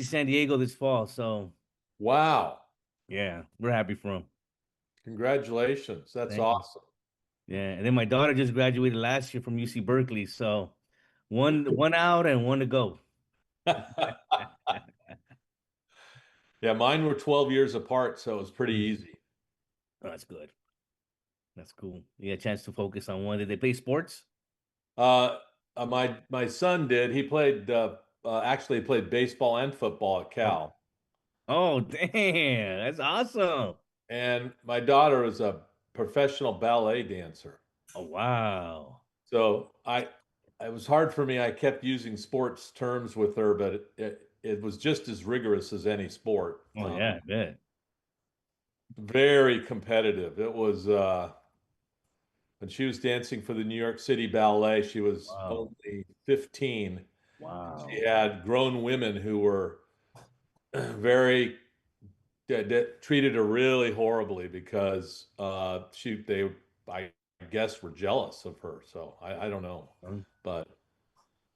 San Diego this fall. So Wow. yeah, we're happy for him. Congratulations. That's Thank you. awesome. Yeah, and then my daughter just graduated last year from UC Berkeley. So one out and one to go. Yeah, mine were 12 years apart, so it was pretty Mm. easy. Oh, that's good. That's cool. You had a chance to focus on one. Did they play sports? Uh, my son did. He played actually played baseball and football at Oh, Cal. oh, damn, that's awesome. And my daughter is a professional ballet dancer. Oh, wow. So it was hard for me. I kept using sports terms with her, but it was just as rigorous as any sport. Oh, yeah, I bet. Very competitive. It was when she was dancing for the New York City Ballet, she was Wow. only 15. She Wow. had grown women who were very that treated her really horribly because they I guess were jealous of her. So I don't know, but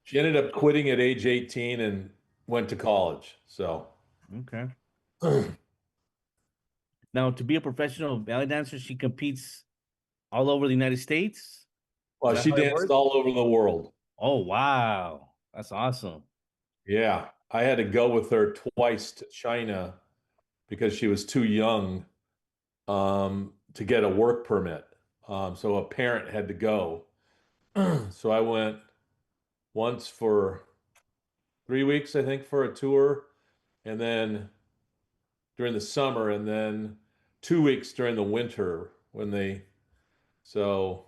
she ended up quitting at age 18 and went to college. So Okay. well, Now, to be a professional ballet dancer, she competes all over the United States. Is that she how it danced works? all over the world. Oh, wow. That's awesome. Yeah, I had to go with her twice to China because she was too young to get a work permit. So a parent had to go. So I went once for 3 weeks, I think, for a tour, and then during the summer, and then 2 weeks during the winter when they. So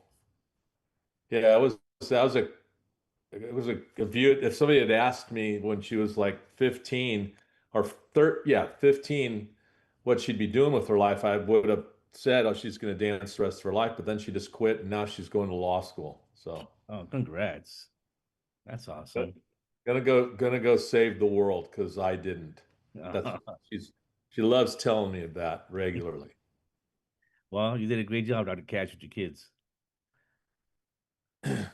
yeah, it was a view. If somebody had asked me when she was like 15 or 15, what she'd be doing with her life, I would have said, "Oh, she's going to dance the rest of her life." But then she just quit, and now she's going to law school. So Oh, congrats. That's awesome. gonna go save the world because I didn't. That's she's she loves telling me of that regularly. Well, you did a great job, Dr. Cash, with your kids.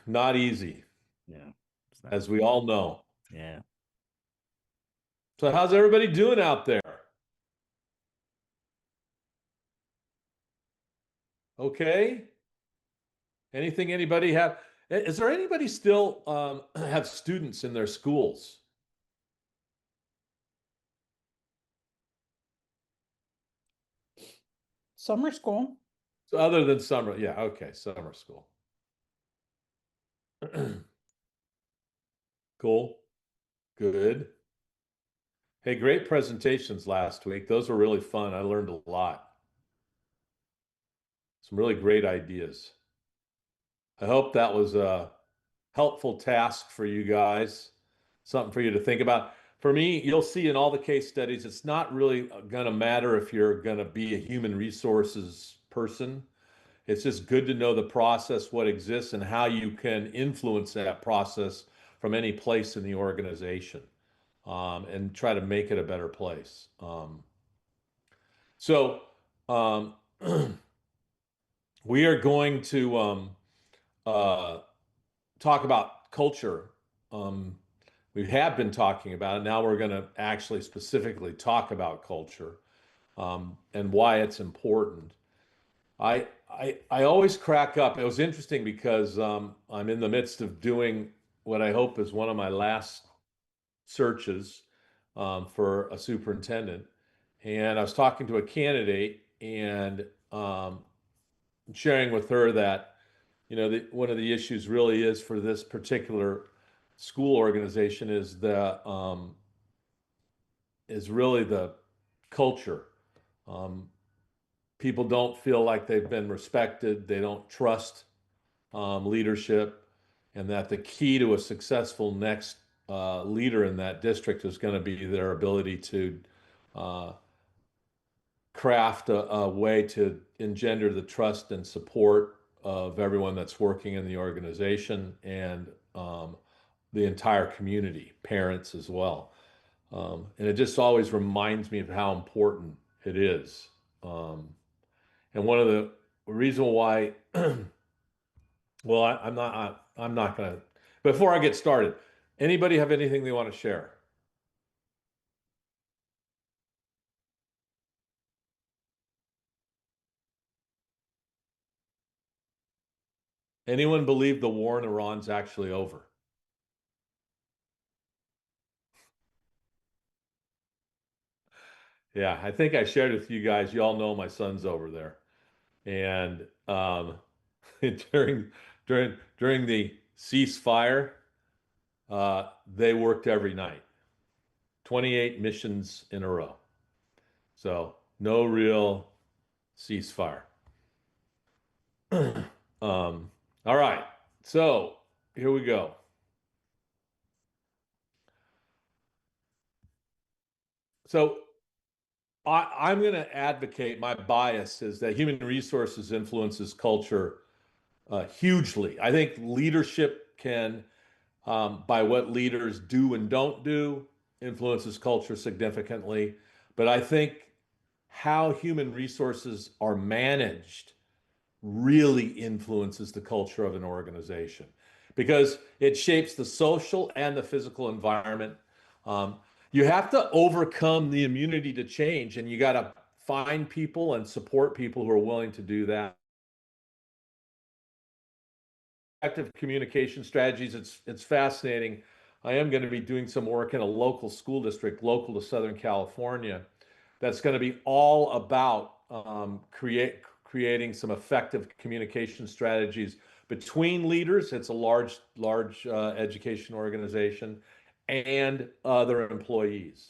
Not easy, Yeah. It's not. as we all know. Yeah. So how's everybody doing out there? Okay? Anything anybody have? Is there anybody still have students in their schools? Summer school. So other than summer, yeah, okay, summer school. Cool. Good. Hey, great presentations last week. Those were really fun. I learned a lot. Some really great ideas. I hope that was a helpful task for you guys, something for you to think about. For me, you'll see in all the case studies, it's not really going to matter if you're going to be a human resources person. It's just good to know the process, what exists, and how you can influence that process from any place in the organization, and try to make it a better place. So, um, we are going to uh, talk about culture. Um, we have been talking about it. Now we're going to actually specifically talk about culture, and why it's important. I always crack up. It was interesting because I'm in the midst of doing what I hope is one of my last searches for a superintendent, and I was talking to a candidate and sharing with her that one of the issues really is for this particular school organization is really the culture. Um, People don't feel like they've been respected. They don't trust leadership, and that the key to a successful next leader in that district is going to be their ability to uh, craft a way to engender the trust and support of everyone that's working in the organization and the entire community, parents as well. And it just always reminds me of how important it is. And one of the reason why, well, I'm not going to, before I get started, anybody have anything they want to share? Anyone believe the war in Iran's actually over? Yeah, I think I shared with you guys. You all know my son's over there, and during during the ceasefire, they worked every night, 28 missions in a row. So no real ceasefire. All right, so here we go. So I'm going to advocate, my bias is that human resources influences culture hugely. I think leadership can, by what leaders do and don't do, influences culture significantly. But I think how human resources are managed really influences the culture of an organization because it shapes the social and the physical environment. Um, you have to overcome the immunity to change, and you got to find people and support people who are willing to do that. Effective communication strategies, it's fascinating. I am going to be doing some work in a local school district, local to Southern California, that's going to be all about creating some effective communication strategies between leaders. It's a large education organization and other employees.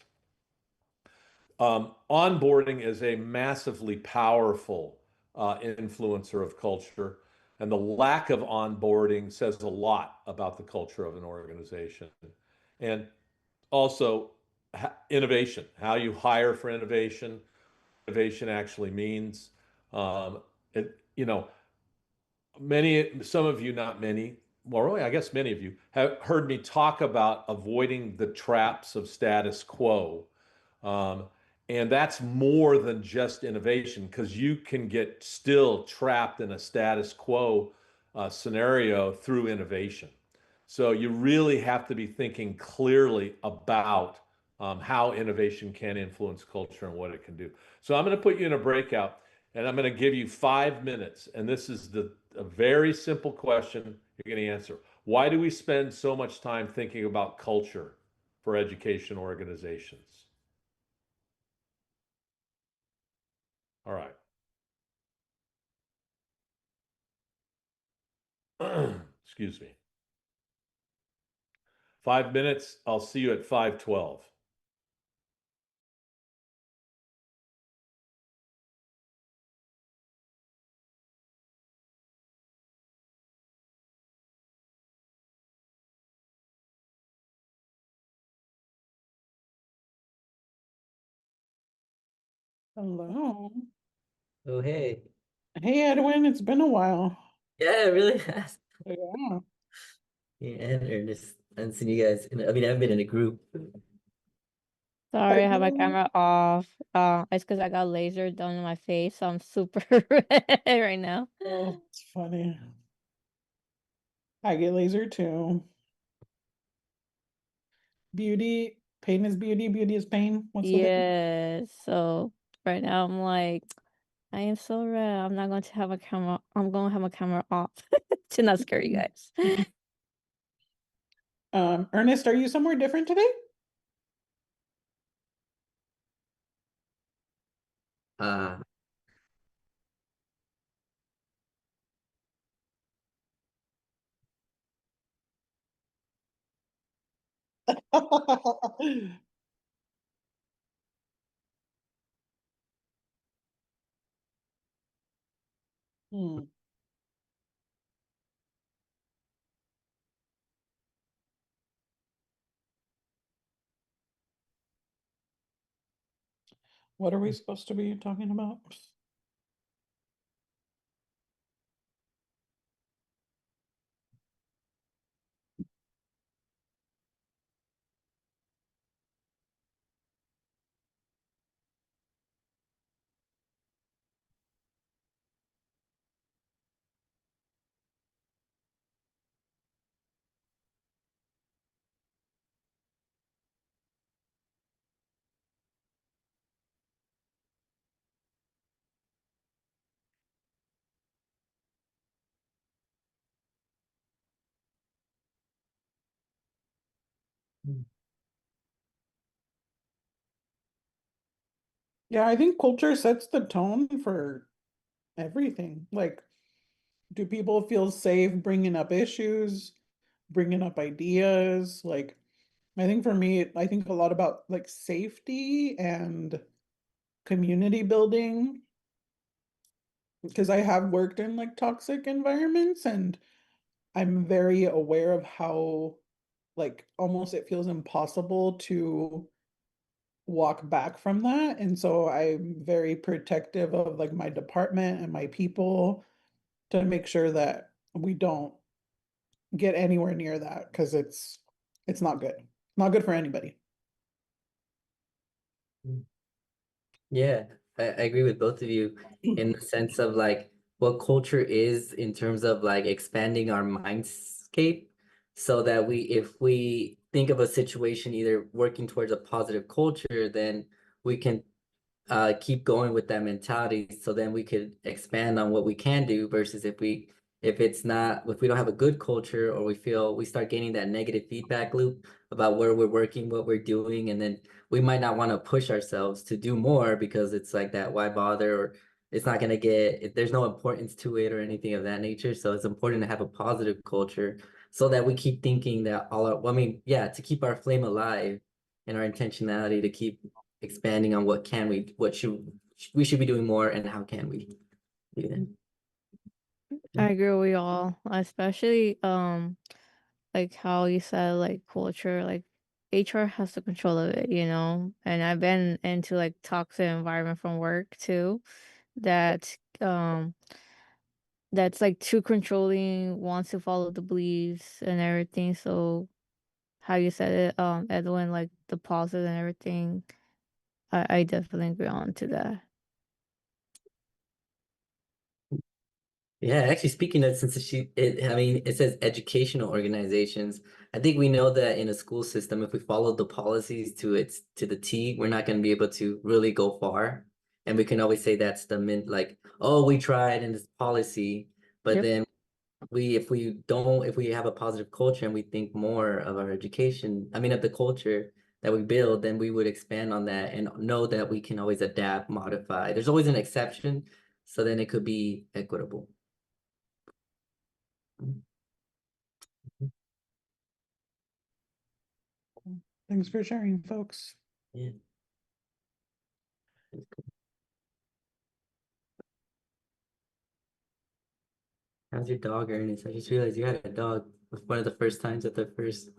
Onboarding is a massively powerful influencer of culture, and the lack of onboarding says a lot about the culture of an organization. And also, innovation, how you hire for innovation, innovation actually means. You know, some of you, not many, well, really, I guess many of you have heard me talk about avoiding the traps of status quo. Um, and that's more than just innovation because you can get still trapped in a status quo scenario through innovation. So you really have to be thinking clearly about how innovation can influence culture and what it can do. So I'm going to put you in a breakout and I'm going to give you 5 minutes. And this is a very simple question you're going to answer. Why do we spend so much time thinking about culture for education organizations? All right. Excuse me. 5 minutes. I'll see you at 5:12. Hello. Oh, hey. Hey, Edwin, it's been a while. Yeah, it really has. Yeah. Yeah, and Ernest. I haven't seen you guys I mean, I've been in a group. I Sorry, I have my know. camera off. It's because I got laser done in my face, so I'm super red right now. Oh, it's funny. I get laser too. Beauty, pain is beauty, beauty is pain. What's the difference? Yeah, so right now I'm like, I am so red. I'm not going to have a camera. I'm going to have my camera off to not scare you guys. Ernest, are you somewhere different today? Uh, Hmm. What are we supposed to be talking about? Yeah, I think culture sets the tone for everything. Like, do people feel safe bringing up issues, bringing up ideas? Like, I think for me, I think a lot about like safety and community building because I have worked in like toxic environments and I'm very aware of how like almost it feels impossible to walk back from that. And so I'm very protective of like my department and my people to make sure that we don't get anywhere near that because it's not good. Not good for anybody. Yeah, I agree with both of you in the sense of like what culture is in terms of like expanding our mindscape so that if we think of a situation either working towards a positive culture, then we can keep going with that mentality so then we could expand on what we can do versus if we don't have a good culture or we start getting that negative feedback loop about where we're working, what we're doing, and then we might not want to push ourselves to do more because it's like that why bother, or it's not going to there's no importance to it or anything of that nature. So it's important to have a positive culture so that we keep thinking that to keep our flame alive and our intentionality to keep expanding on we should be doing more and how can we do that. I agree with y'all, especially like how you said like culture, like HR has the control of it, you know. And I've been into like toxic environment from work too, that that's like too controlling, wants to follow the beliefs and everything. So how you said it, Edwin, like the pauses and everything, I definitely agree on to that. Yeah, actually speaking of it says educational organizations. I think we know that in a school system, if we follow the policies to the T, we're not going to be able to really go far. And we can always say that's like, oh, we tried in this policy, but Yep. then if we have a positive culture and we think more of our education, of the culture that we build, then we would expand on that and know that we can always adapt, modify. There's always an exception, so then it could be equitable. Thanks for sharing, folks. Yeah. How's your dog, Ernest? I just realized you had a dog with one of the first times at the first.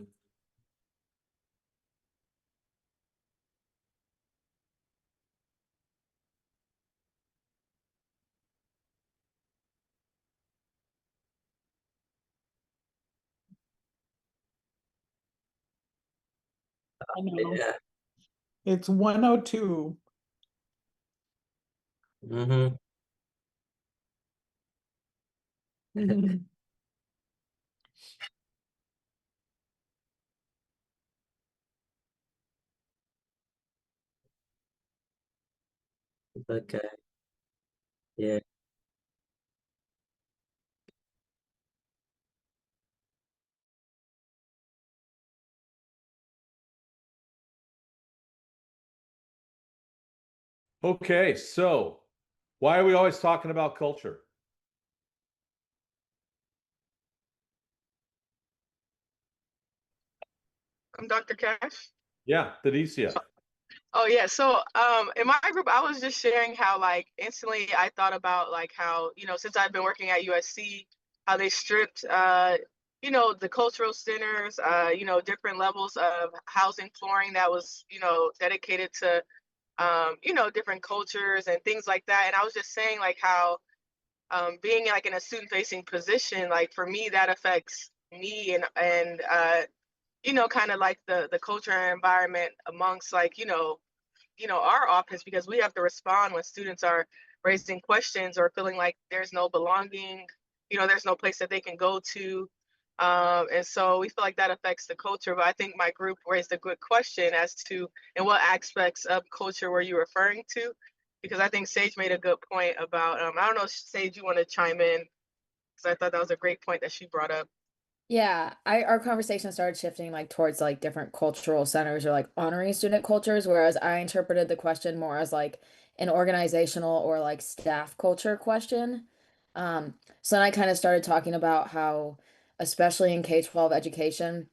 I know. Yeah. It's 102. Mm-hmm. Okay. Yeah. Okay, so why are we always talking about culture? I'm Dr. Cash. Yeah, Delicia. Oh yeah, so in my group I was just sharing how like instantly I thought about like how, since I've been working at USC, how they stripped the cultural centers, different levels of housing flooring that was, dedicated to different cultures and things like that. And I was just saying like how being like in a student facing position, like for me that affects me and kind of like the culture and environment amongst like, our office because we have to respond when students are raising questions or feeling like there's no belonging, there's no place that they can go to. And so we feel like that affects the culture. But I think my group raised a good question as to in what aspects of culture were you referring to? Because I think Sage made a good point about, I don't know, Sage, you want to chime in? Because I thought that was a great point that she brought up. Yeah, our conversation started shifting like towards like different cultural centers or like honoring student cultures, whereas I interpreted the question more as like an organizational or like staff culture question. So then I kind of started talking about how, especially in K-12 education,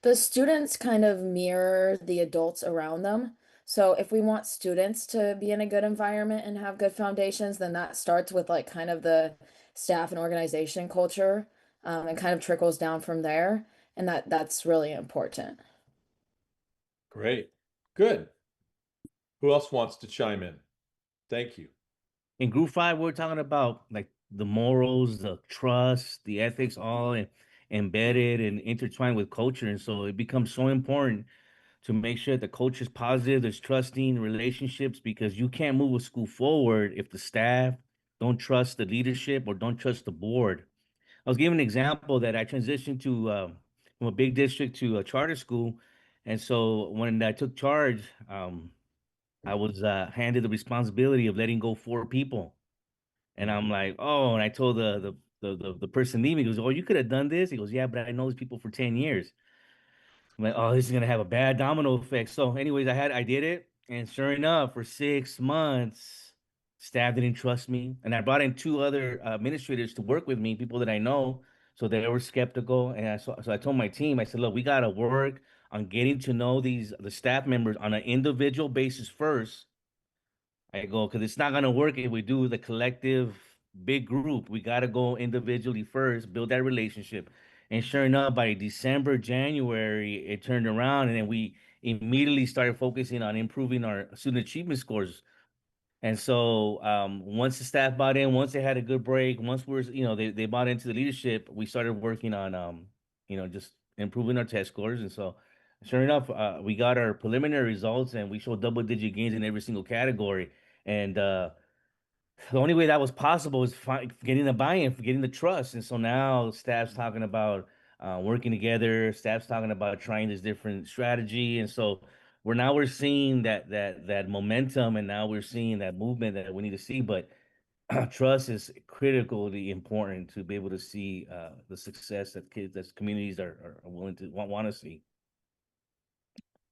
the students kind of mirror the adults around them. So if we want students to be in a good environment and have good foundations, then that starts with like kind of the staff and organization culture, and kind of trickles down from there. And that's really important. Great. Good. Who else wants to chime in? Thank you. In group 5, we're talking about like the morals, the trust, the ethics, all embedded and intertwined with culture. And so it becomes so important to make sure the culture is positive, there's trusting relationships, because you can't move a school forward if the staff don't trust the leadership or don't trust the board. I was giving an example that I transitioned to from a big district to a charter school. And so when I took charge, I was handed the responsibility of letting go 4 people. And I'm like, oh, and I told the person leaving, he goes, oh, you could have done this. He goes, yeah, but I know these people for 10 years. I'm like, oh, this is gonna have a bad domino effect. So, anyways, I did it, and sure enough, for 6 months, staff didn't trust me, and I brought in 2 other administrators to work with me, people that I know, so they were skeptical. And so I told my team, I said, look, we gotta work on getting to know the staff members on an individual basis first. I go, because it's not gonna work if we do the collective big group. We gotta go individually first, build that relationship. And sure enough, by December, January, it turned around, and then we immediately started focusing on improving our student achievement scores. And so once the staff bought in, once they had a good break, once they bought into the leadership, we started working on just improving our test scores. And so sure enough, we got our preliminary results, and we showed double-digit gains in every single category. And the only way that was possible is getting the buy-in, getting the trust. And so now staff's talking about working together. Staff's talking about trying this different strategy. And so we're seeing that momentum, and now we're seeing that movement that we need to see. But trust is critically important to be able to see the success that communities are willing to want to see.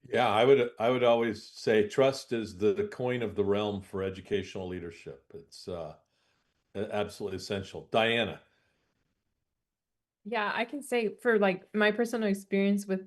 Yeah, I would always say trust is the coin of the realm for educational leadership. It's absolutely essential. Diana. Yeah, I can say for like my personal experience with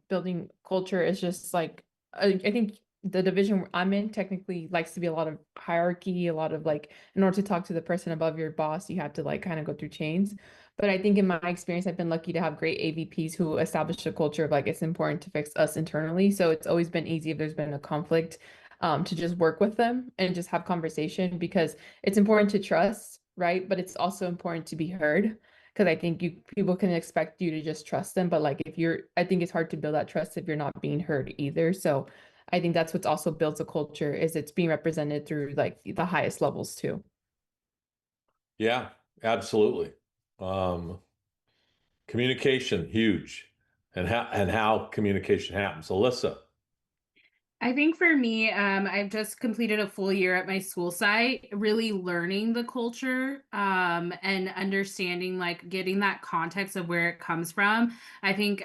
building culture is just like I think the division I'm in technically likes to be a lot of hierarchy, a lot of like in order to talk to the person above your boss, you have to like kind of go through chains. But I think in my experience, I've been lucky to have great AVPs who establish a culture of like it's important to fix us internally. So it's always been easy if there's been a conflict to just work with them and just have conversation because it's important to trust, right? But it's also important to be heard because I think people can expect you to just trust them, but like I think it's hard to build that trust if you're not being heard either. So I think that's what's also builds a culture is it's being represented through like the highest levels too. Yeah, absolutely. Communication, huge, and how communication happens. Alyssa. I think for me, I've just completed a full year at my school site, really learning the culture, and understanding, like getting that context of where it comes from. I think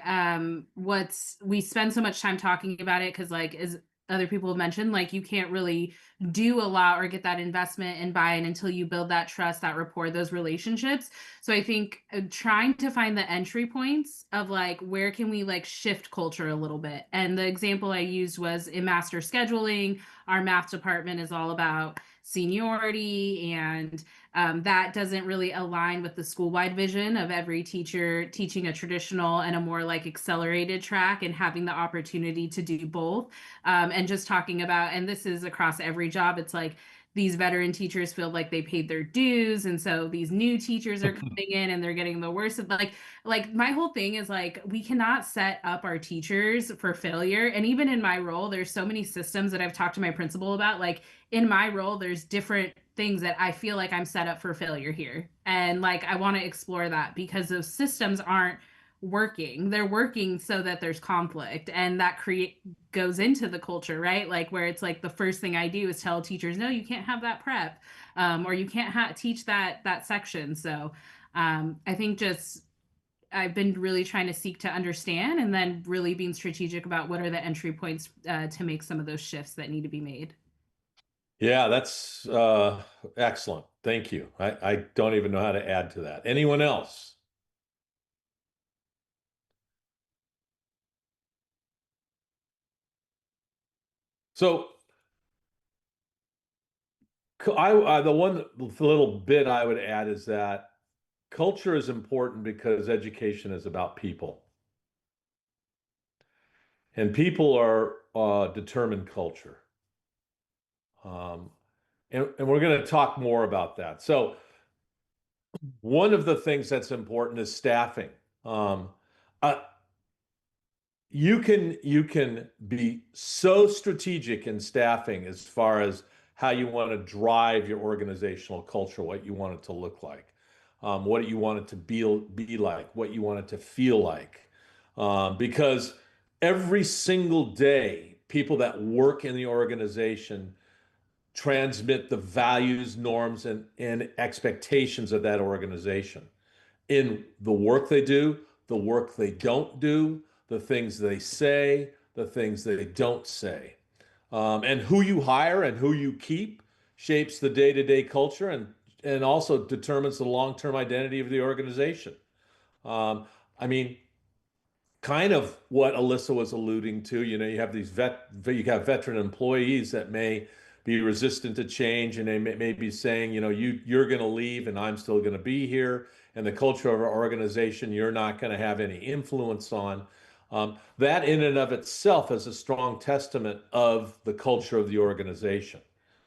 we spend so much time talking about it because, like, as other people have mentioned, like you can't really do a lot or get that investment and buy-in until you build that trust, that rapport, those relationships. So I think trying to find the entry points of like where can we like shift culture a little bit. And the example I used was in master scheduling. Our math department is all about seniority, and that doesn't really align with the school-wide vision of every teacher teaching a traditional and a more like accelerated track and having the opportunity to do both. And just talking about, and this is across every job, it's like these veteran teachers feel like they paid their dues, and so these new teachers are coming in and they're getting the worst of like my whole thing is like we cannot set up our teachers for failure. And even in my role, there's so many systems that I've talked to my principal about. Like in my role, there's different things that I feel like I'm set up for failure here, and like I want to explore that because those systems aren't working. They're working so that there's conflict, and that goes into the culture, right? Like where it's like the first thing I do is tell teachers, no, you can't have that prep, or you can't teach that section. So I think just I've been really trying to seek to understand, and then really being strategic about what are the entry points to make some of those shifts that need to be made. Yeah, that's excellent. Thank you. I don't even know how to add to that. Anyone else? So the one little bit I would add is that culture is important because education is about people. And people are determined culture. Um, and we're going to talk more about that. So one of the things that's important is staffing. Um, uh, you can be so strategic in staffing as far as how you want to drive your organizational culture, what you want it to look like, what you want it to be like, what you want it to feel like, because every single day, people that work in the organization transmit the values, norms, and expectations of that organization in the work they do, the work they don't do, the things they say, the things they don't say. And who you hire and who you keep shapes the day-to-day culture and also determines the long-term identity of the organization. Um, I mean, kind of what Alyssa was alluding to. You know, you have you have veteran employees that may be resistant to change, and they may be saying, you know, you're going to leave, and I'm still going to be here, and the culture of our organization you're not going to have any influence on. That in and of itself is a strong testament of the culture of the organization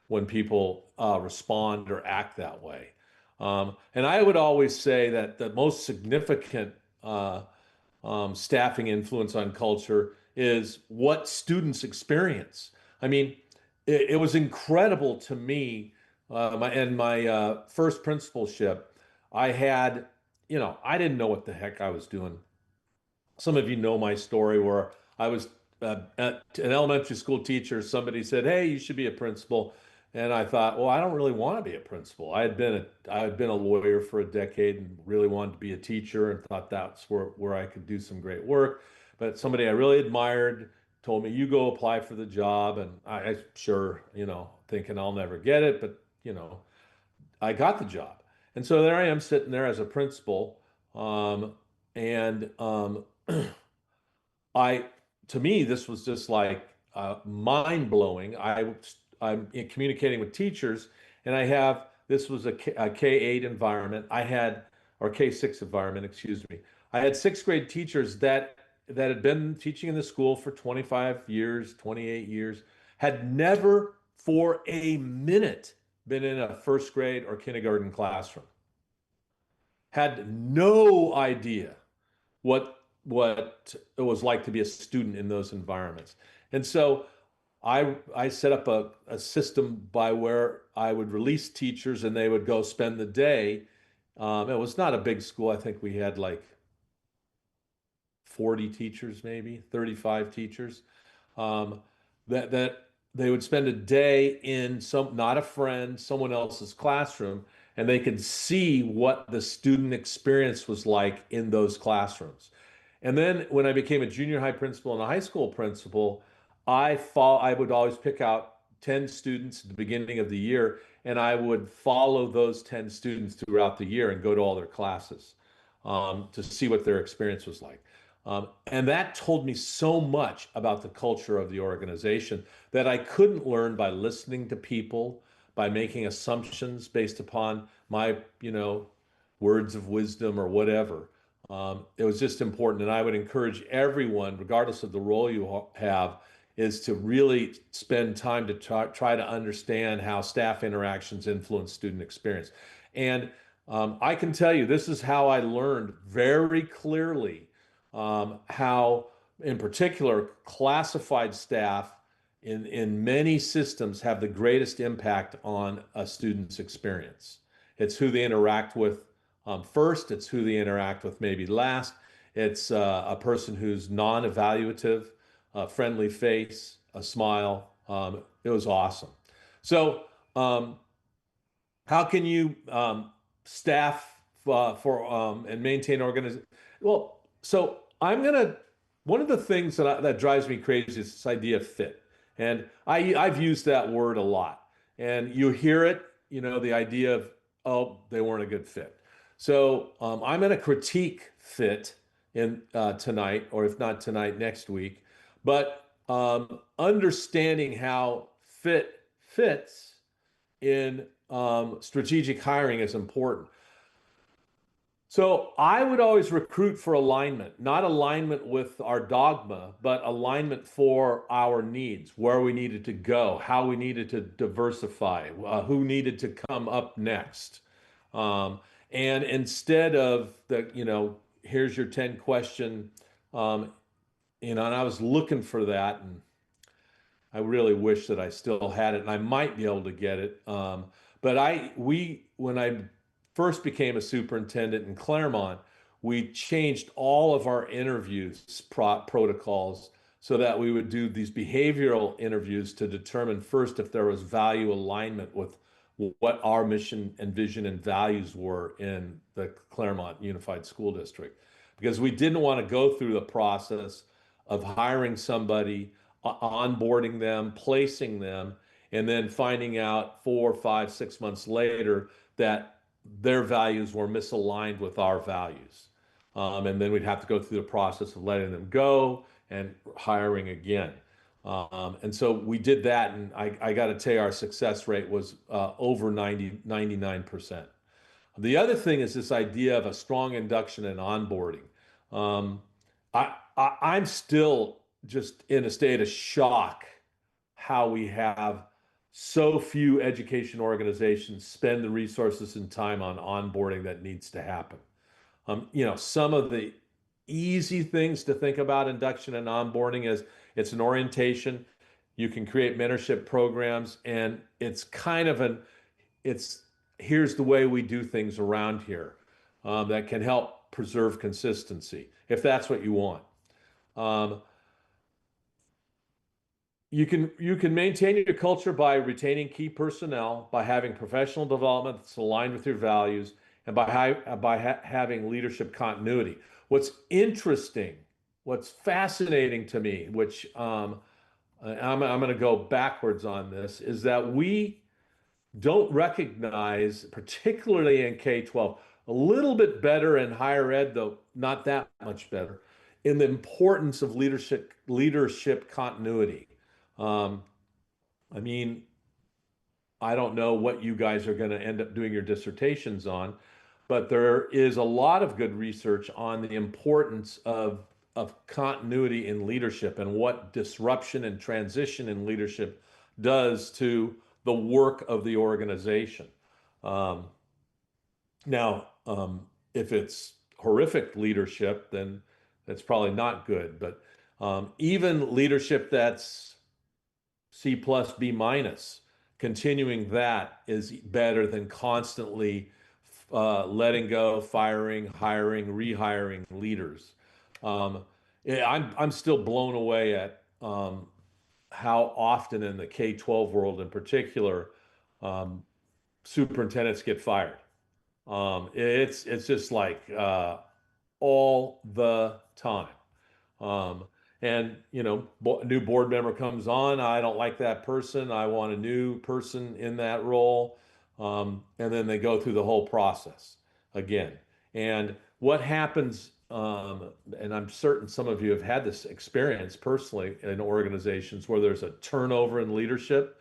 when people respond or act that way. And I would always say that the most significant staffing influence on culture is what students experience. I mean, it was incredible to me. In my first principalship, I had, you know, I didn't know what the heck I was doing. Some of you know my story where I was an elementary school teacher. Somebody said, "Hey, you should be a principal," and I thought, "Well, I don't really want to be a principal." I had been a lawyer for a decade and really wanted to be a teacher and thought that's where I could do some great work. But somebody I really admired told me, "You go apply for the job," and I sure, you know, thinking I'll never get it, but you know, I got the job. And so there I am sitting there as a principal. Um, and I, to me, this was just like mind blowing. I'm communicating with teachers, and this was a K-8 environment. Or K-6 environment, excuse me. I had sixth grade teachers that had been teaching in the school for 25 years, 28 years, had never for a minute been in a first grade or kindergarten classroom, had no idea what it was like to be a student in those environments. And so I set up a system by where I would release teachers and they would go spend the day. It was not a big school. I think we had like 40 teachers, maybe 35 teachers. Um, that they would spend a day in not a friend, someone else's classroom, and they could see what the student experience was like in those classrooms. And then when I became a junior high principal and a high school principal, I would always pick out 10 students at the beginning of the year, and I would follow those 10 students throughout the year and go to all their classes to see what their experience was like. And that told me so much about the culture of the organization that I couldn't learn by listening to people, by making assumptions based upon my, you know, words of wisdom or whatever. It was just important. And I would encourage everyone, regardless of the role you have, is to really spend time to try to understand how staff interactions influence student experience. And I can tell you, this is how I learned very clearly how, in particular, classified staff in many systems have the greatest impact on a student's experience. It's who they interact with first, it's who they interact with maybe last. It's a person who's non-evaluative, a friendly face, a smile. It was awesome. So, how can you staff and maintain organization. Well, so one of the things that drives me crazy is this idea of fit. And I've used that word a lot. And you hear it, the idea of, oh, they weren't a good fit. So I'm going to critique fit in tonight, or if not tonight, next week. But understanding how fit fits in strategic hiring is important. So I would always recruit for alignment, not alignment with our dogma, but alignment for our needs, where we needed to go, how we needed to diversify, who needed to come up next. And instead of here's your 10 question, and I was looking for that, and I really wish that I still had it, and I might be able to get it. But when I first became a superintendent in Claremont, we changed all of our interviews protocols so that we would do these behavioral interviews to determine first if there was value alignment with what our mission and vision and values were in the Claremont Unified School District. Because we didn't want to go through the process of hiring somebody, onboarding them, placing them, and then finding out 4, 5, 6 months later that their values were misaligned with our values. And then we'd have to go through the process of letting them go and hiring again. And so we did that, and I got to tell you, our success rate was over 99%. The other thing is this idea of a strong induction and onboarding. I'm still just in a state of shock how we have so few education organizations spend the resources and time on onboarding that needs to happen. Some of the easy things to think about induction and onboarding is it's an orientation. You can create mentorship programs, and it's kind of here's the way we do things around here that can help preserve consistency, if that's what you want. You can maintain your culture by retaining key personnel, by having professional development that's aligned with your values, and by having leadership continuity. What's interesting, what's fascinating to me, which I'm going to go backwards on this, is that we don't recognize, particularly in K-12, a little bit better in higher ed, though not that much better, in the importance of leadership continuity. I mean, I don't know what you guys are going to end up doing your dissertations on, but there is a lot of good research on the importance of continuity in leadership and what disruption and transition in leadership does to the work of the organization. Now, if it's horrific leadership, then that's probably not good. But even leadership that's C plus, B minus, continuing that is better than constantly letting go, firing, hiring, rehiring leaders. I'm still blown away at how often in the K-12 world in particular, superintendents get fired. It's just like all the time. And new board member comes on. I don't like that person. I want a new person in that role. And then they go through the whole process again. And what happens, and I'm certain some of you have had this experience personally in organizations where there's a turnover in leadership.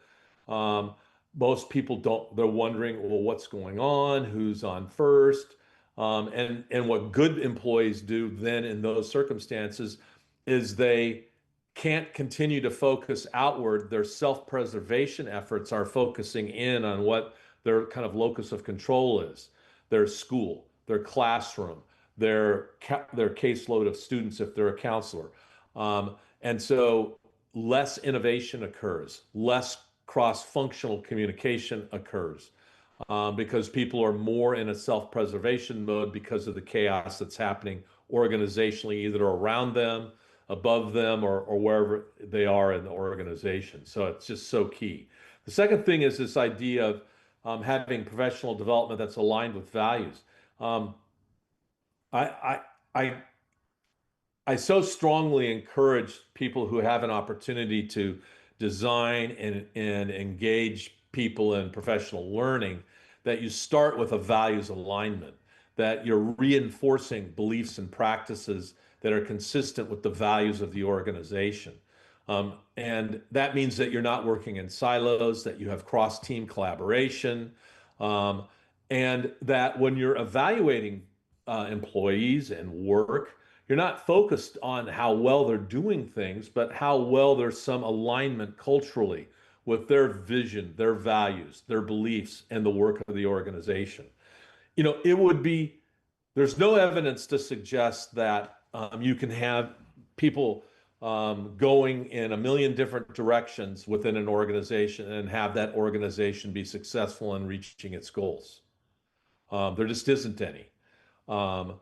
Most people don't, they're wondering, well, what's going on? Who's on first? And what good employees do then in those circumstances is they can't continue to focus outward. Their self-preservation efforts are focusing in on what their kind of locus of control is: their school, their classroom, their caseload of students if they're a counselor. And so less innovation occurs, less cross-functional communication occurs, because people are more in a self-preservation mode because of the chaos that's happening organizationally, either around them, above them, or wherever they are in the organization. So it's just so key. The second thing is this idea of having professional development that's aligned with values. Um, I, I, I, I so strongly encourage people who have an opportunity to design and engage people in professional learning that you start with a values alignment, that you're reinforcing beliefs and practices that are consistent with the values of the organization. And that means that you're not working in silos, that you have cross-team collaboration, um, and that when you're evaluating employees and work, you're not focused on how well they're doing things, but how well there's some alignment culturally with their vision, their values, their beliefs, and the work of the organization. It would be, there's no evidence to suggest that you can have people going in a million different directions within an organization and have that organization be successful in reaching its goals. There just isn't any. Um,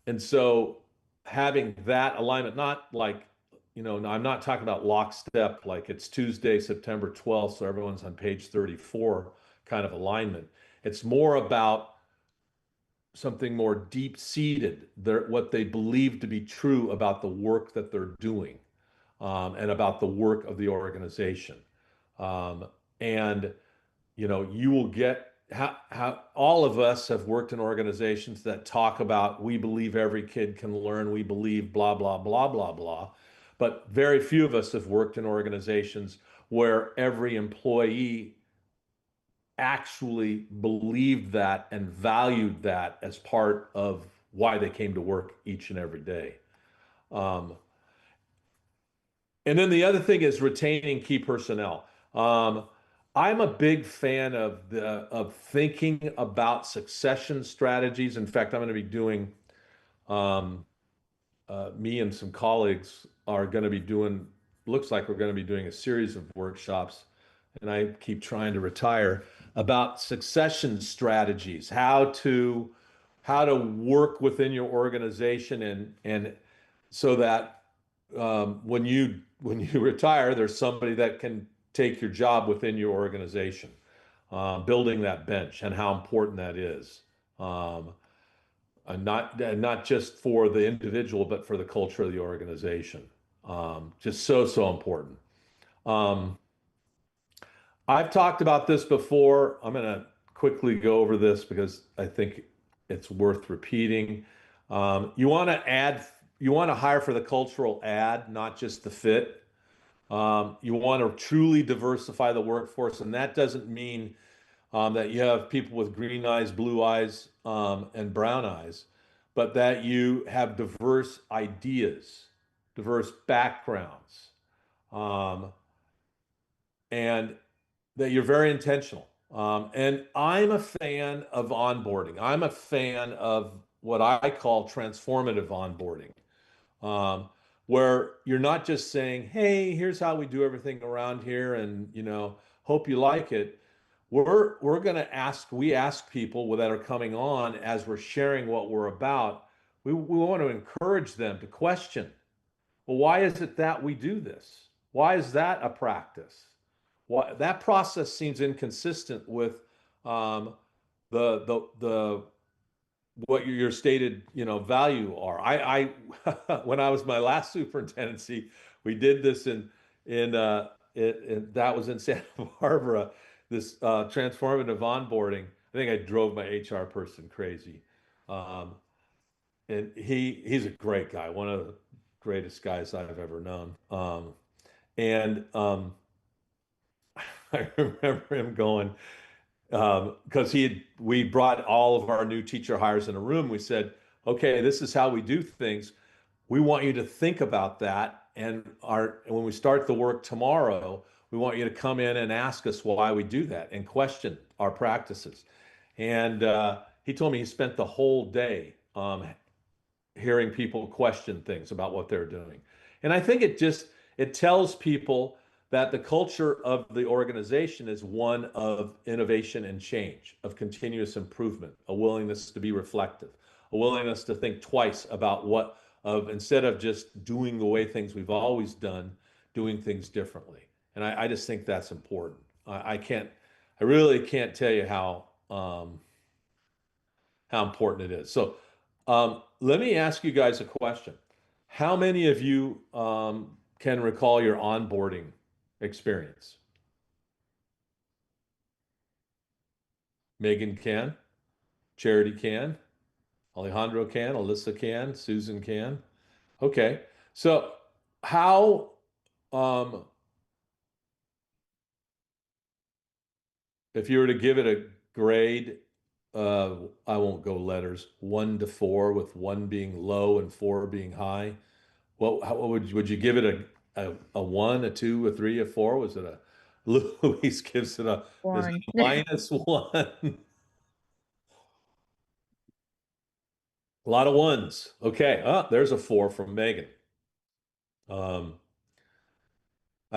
and so having that alignment, not like, I'm not talking about lockstep, like it's Tuesday, September 12th, so everyone's on page 34 kind of alignment. It's more about something more deep-seated, what they believe to be true about the work that they're doing, and about the work of the organization. And you will get how all of us have worked in organizations that talk about we believe every kid can learn, we believe blah, blah, blah, blah, blah. But very few of us have worked in organizations where every employee actually believed that and valued that as part of why they came to work each and every day. Um, and then the other thing is retaining key personnel. I'm a big fan of thinking about succession strategies. In fact, I'm going to be doing um, me and some colleagues are going to be doing, looks like we're going to be doing a series of workshops, and I keep trying to retire, about succession strategies, how to work within your organization and so that when you retire, there's somebody that can take your job within your organization, building that bench and how important that is. And not just for the individual, but for the culture of the organization. Just so important. Um, I've talked about this before. I'm going to quickly go over this because I think it's worth repeating. You want to hire for the cultural add, not just the fit. You want to truly diversify the workforce, and that doesn't mean that you have people with green eyes, blue eyes, and brown eyes, but that you have diverse ideas, diverse backgrounds, um, and that you're very intentional. And I'm a fan of onboarding. I'm a fan of what I call transformative onboarding, um, where you're not just saying, "Hey, here's how we do everything around here," and hope you like it. We're going to we ask people that are coming on as we're sharing what we're about. We want to encourage them to question. Well, why is it that we do this? Why is that a practice? Why that process seems inconsistent with um, the what your stated value are. When I was my last superintendency, we did this that was in Santa Barbara, this transformative onboarding. I think I drove my HR person crazy. Um, and he's a great guy, one of the greatest guys I've ever known. And I remember him going, because we brought all of our new teacher hires in a room. We said, okay, this is how we do things. We want you to think about that. And when we start the work tomorrow, we want you to come in and ask us why we do that and question our practices. And he told me he spent the whole day hearing people question things about what they're doing. And I think it tells people that the culture of the organization is one of innovation and change, of continuous improvement, a willingness to be reflective, a willingness to think twice about instead of just doing the way things we've always done, doing things differently. And I just think that's important. I really can't tell you how how important it is. So let me ask you guys a question. How many of you can recall your onboarding experience? Megan can, Charity can, Alejandro can, Alyssa can, Susan can. Okay, so how um, if you were to give it a grade, I won't go letters, 1 to 4, with 1 being low and 4 being high. What would you give it a 1, a 2, a 3, a 4? Was it a Luis gives it a is it Born. a -1? A lot of ones. Okay. There's a 4 from Megan. I'd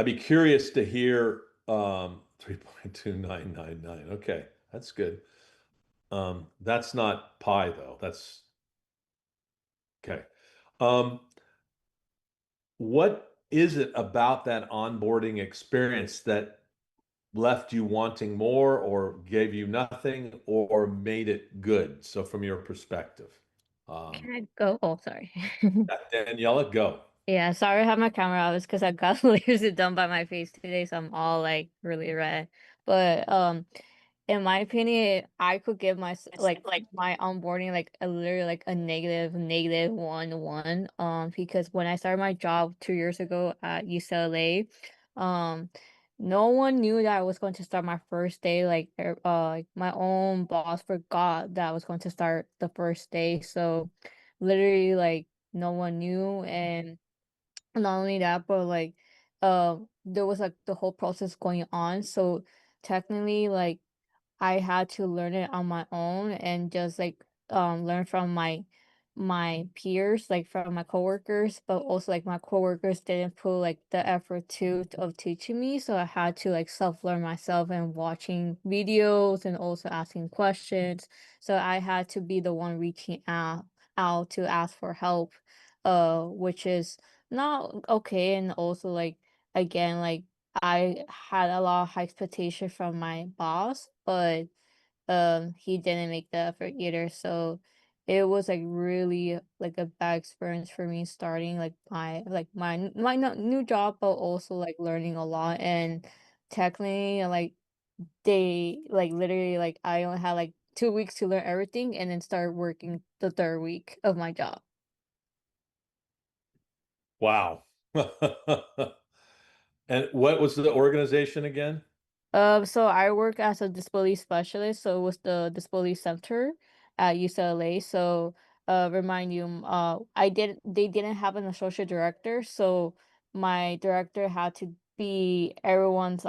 be curious to hear 3.2999. Okay, that's good. That's not pi though. That's okay. What is it about that onboarding experience that left you wanting more or gave you nothing or made it good? So from your perspective. Can I go? Oh, sorry. Daniela, go. Yeah, sorry I have my camera out. It's because I got lasers done by my face today, so I'm all like really red. But in my opinion, I could give my like my onboarding like a literally like a negative 1 1. Because when I started my job 2 years ago at UCLA, um, no one knew that I was going to start my first day. Like my own boss forgot that I was going to start the first day. So literally like no one knew. And not only that, but like there was like the whole process going on. So technically like I had to learn it on my own and just like learn from my peers, like from my coworkers, but also like my coworkers didn't put like the effort of teaching me. So I had to like self-learn myself and watching videos and also asking questions. So I had to be the one reaching out to ask for help, which is not okay. And also like again, like I had a lot of high expectation from my boss, but he didn't make the effort either. So it was like really like a bad experience for me starting like new job, but also like learning a lot. And technically like they like literally like I only had like 2 weeks to learn everything and then start working the third week of my job. Wow. And what was the organization again? So I work as a disability specialist, so it was the disability center at UCLA. So, remind you, they didn't have an associate director, so my director had to be everyone's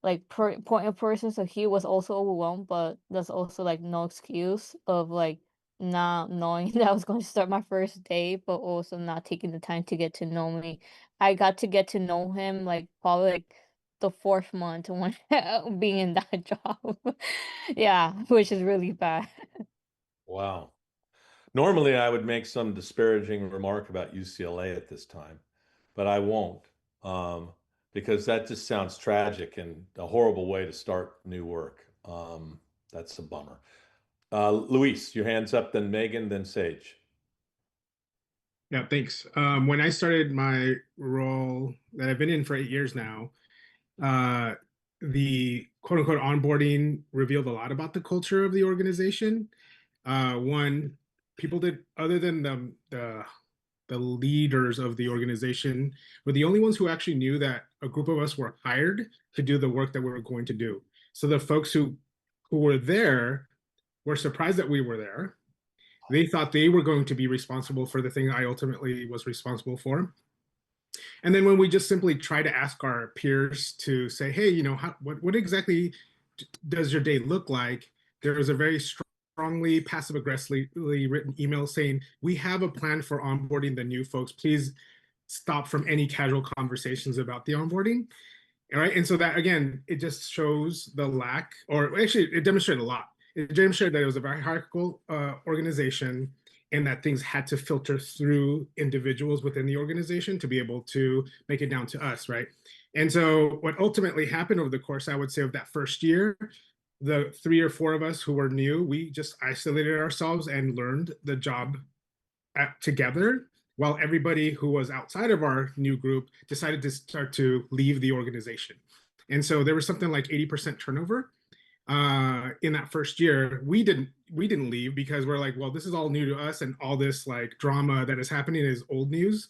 like point of person. So he was also overwhelmed, but that's also like no excuse of like not knowing that I was going to start my first day, but also not taking the time to get to know me. I got to get to know him like probably like the 4th month when being in that job. Yeah, which is really bad. Wow. Normally, I would make some disparaging remark about UCLA at this time, but I won't, um, because that just sounds tragic and a horrible way to start new work. That's a bummer. Luis, your hand's up, then Megan, then Sage. Yeah, thanks. When I started my role that I've been in for 8 years now, uh, the quote unquote onboarding revealed a lot about the culture of the organization. One, people did other than the leaders of the organization were the only ones who actually knew that a group of us were hired to do the work that we were going to do. So the folks who were there were surprised that we were there. They thought they were going to be responsible for the thing I ultimately was responsible for. And then when we just simply try to ask our peers to say, hey, what exactly does your day look like? There was a very strongly passive aggressively written email saying, we have a plan for onboarding the new folks. Please stop from any casual conversations about the onboarding. All right. And so that, again, it just shows the lack, or actually, it demonstrated a lot. It demonstrated that it was a very hierarchical organization and that things had to filter through individuals within the organization to be able to make it down to us. Right. And so what ultimately happened over the course, I would say, of that first year, the 3 or 4 of us who were new, we just isolated ourselves and learned the job together, while everybody who was outside of our new group decided to start to leave the organization. And so there was something like 80% turnover in that first year. We didn't leave because we're like, well, this is all new to us, and all this like drama that is happening is old news,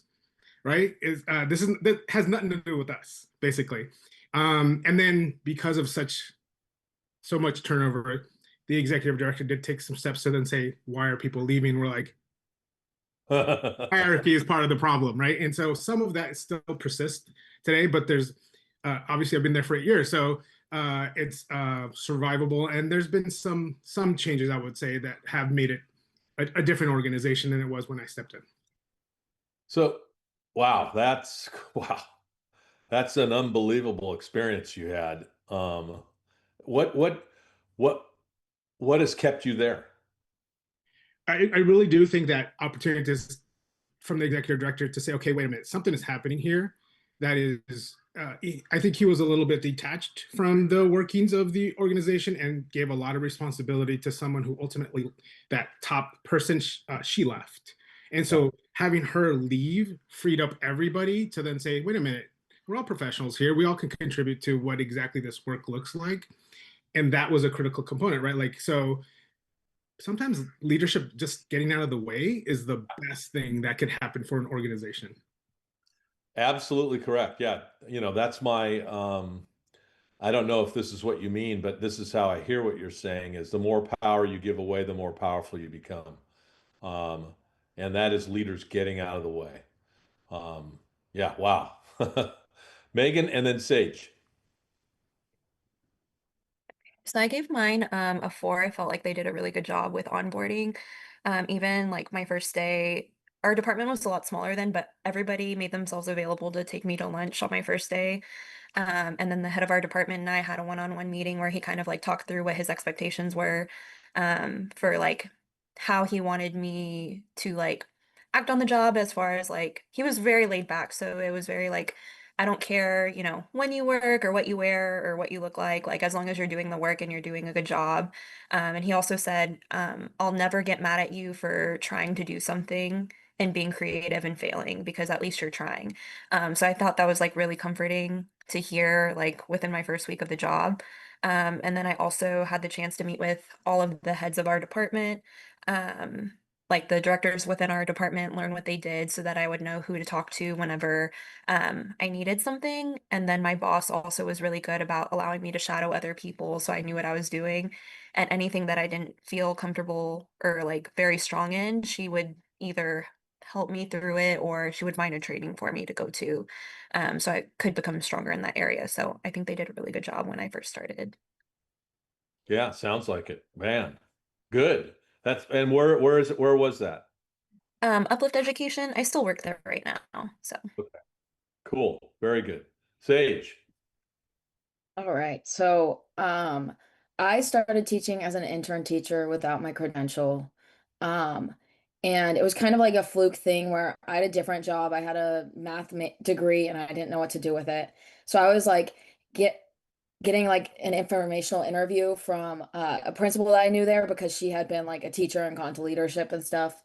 right? Is that has nothing to do with us, basically. And then because of so much turnover, the executive director did take some steps to then say, why are people leaving? We're like, hierarchy is part of the problem, right? And so some of that still persists today, but there's obviously I've been there for 8 years, so it's survivable. And there's been some changes, I would say, that have made it a different organization than it was when I stepped in. So, wow, that's an unbelievable experience you had. What has kept you there? I really do think that opportunities from the executive director to say, okay, wait a minute, something is happening here that is, I think he was a little bit detached from the workings of the organization and gave a lot of responsibility to someone who ultimately, that top person, she left. And so having her leave freed up everybody to then say, wait a minute, we're all professionals here. We all can contribute to what exactly this work looks like. And that was a critical component, right? Like, so sometimes leadership just getting out of the way is the best thing that could happen for an organization. Absolutely correct. Yeah. That's my, I don't know if this is what you mean, but this is how I hear what you're saying is the more power you give away, the more powerful you become. Um, and that is leaders getting out of the way. Yeah. Wow. Megan and then Sage. So I gave mine a 4. I felt like they did a really good job with onboarding. Even like my first day, our department was a lot smaller then, but everybody made themselves available to take me to lunch on my first day. And then the head of our department and I had a one-on-one meeting where he kind of like talked through what his expectations were for like how he wanted me to like act on the job, as far as like he was very laid back. So it was very like, I don't care, when you work or what you wear or what you look like as long as you're doing the work and you're doing a good job. And he also said, I'll never get mad at you for trying to do something and being creative and failing, because at least you're trying. So I thought that was like really comforting to hear, like within my first week of the job. And then I also had the chance to meet with all of the heads of our department. Um, like the directors within our department, learn what they did so that I would know who to talk to whenever I needed something. And then my boss also was really good about allowing me to shadow other people so I knew what I was doing. And anything that I didn't feel comfortable or like very strong in, she would either help me through it or she would find a training for me to go to. So I could become stronger in that area. So I think they did a really good job when I first started. Yeah. Sounds like it, man. Good. And where was that? Uplift Education, I still work there right now. So Okay. Cool. Very good. Sage. All right. So, I started teaching as an intern teacher without my credential. Um, and it was kind of like a fluke thing where I had a different job. I had a math degree and I didn't know what to do with it. So I was like getting like an informational interview from a principal that I knew there because she had been like a teacher and gone to leadership and stuff.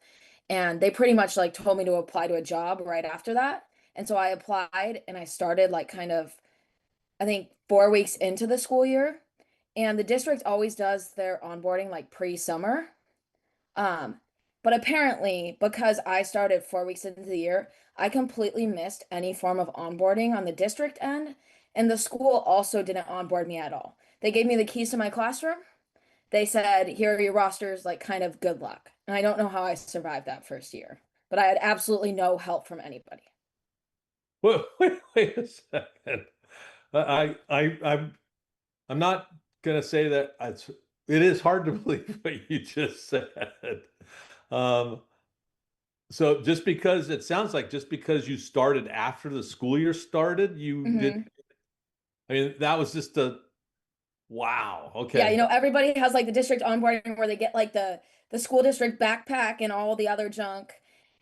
And they pretty much like told me to apply to a job right after that. And so I applied and I started like kind of, I think 4 weeks into the school year. And the district always does their onboarding like pre-summer. Um, but apparently, because I started 4 weeks into the year, I completely missed any form of onboarding on the district end. And the school also didn't onboard me at all. They gave me the keys to my classroom. They said, here are your rosters, like kind of good luck. And I don't know how I survived that first year, but I had absolutely no help from anybody. Wait a second. I'm not gonna say that it is hard to believe what you just said. Um, so just because it sounds like just because you started after the school year started, you did. I mean, that was just wow. Yeah, Okay. everybody has like the district onboarding where they get like the school district backpack and all the other junk.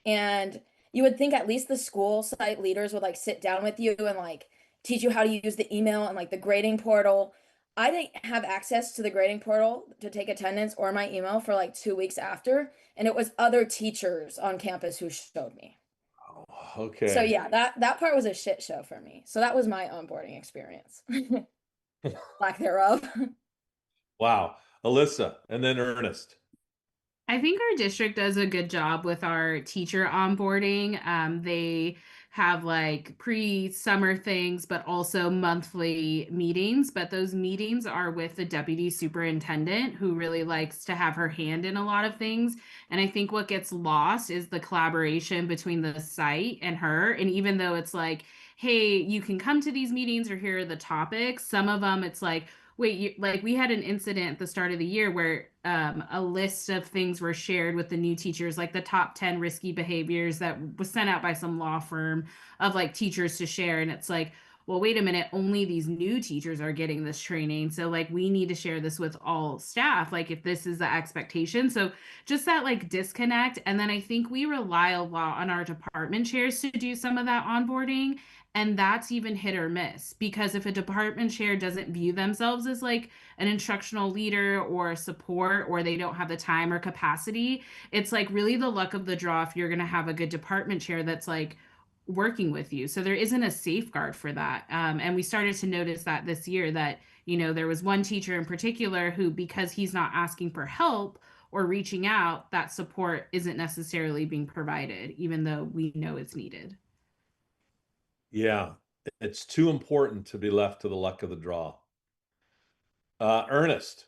And you would think at least the school site leaders would like sit down with you and like teach you how to use the email and like the grading portal. I didn't have access to the grading portal to take attendance or my email for like 2 weeks after, and it was other teachers on campus who showed me. Oh, So okay. yeah, that part was a shit show for me. So that was my onboarding experience. Lack thereof. Wow. Alyssa, and then Ernest. I think our district does a good job with our teacher onboarding. They have like pre-summer things, but also monthly meetings. But those meetings are with the deputy superintendent who really likes to have her hand in a lot of things. And I think what gets lost is the collaboration between the site and her. And even though it's like, hey, you can come to these meetings or here are the topics, some of them it's like, wait, like we had an incident at the start of the year where a list of things were shared with the new teachers, like the top 10 risky behaviors that was sent out by some law firm of like teachers to share. And it's like, well, wait a minute, only these new teachers are getting this training. So, like, we need to share this with all staff, like, if this is the expectation. So, just that like disconnect. And then I think we rely a lot on our department chairs to do some of that onboarding. And that's even hit or miss because if a department chair doesn't view themselves as like an instructional leader or support, or they don't have the time or capacity, it's like really the luck of the draw if you're going to have a good department chair that's like working with you. So there isn't a safeguard for that. And we started to notice that this year that, there was one teacher in particular who, because he's not asking for help or reaching out, that support isn't necessarily being provided, even though we know it's needed. Yeah, it's too important to be left to the luck of the draw. Ernest.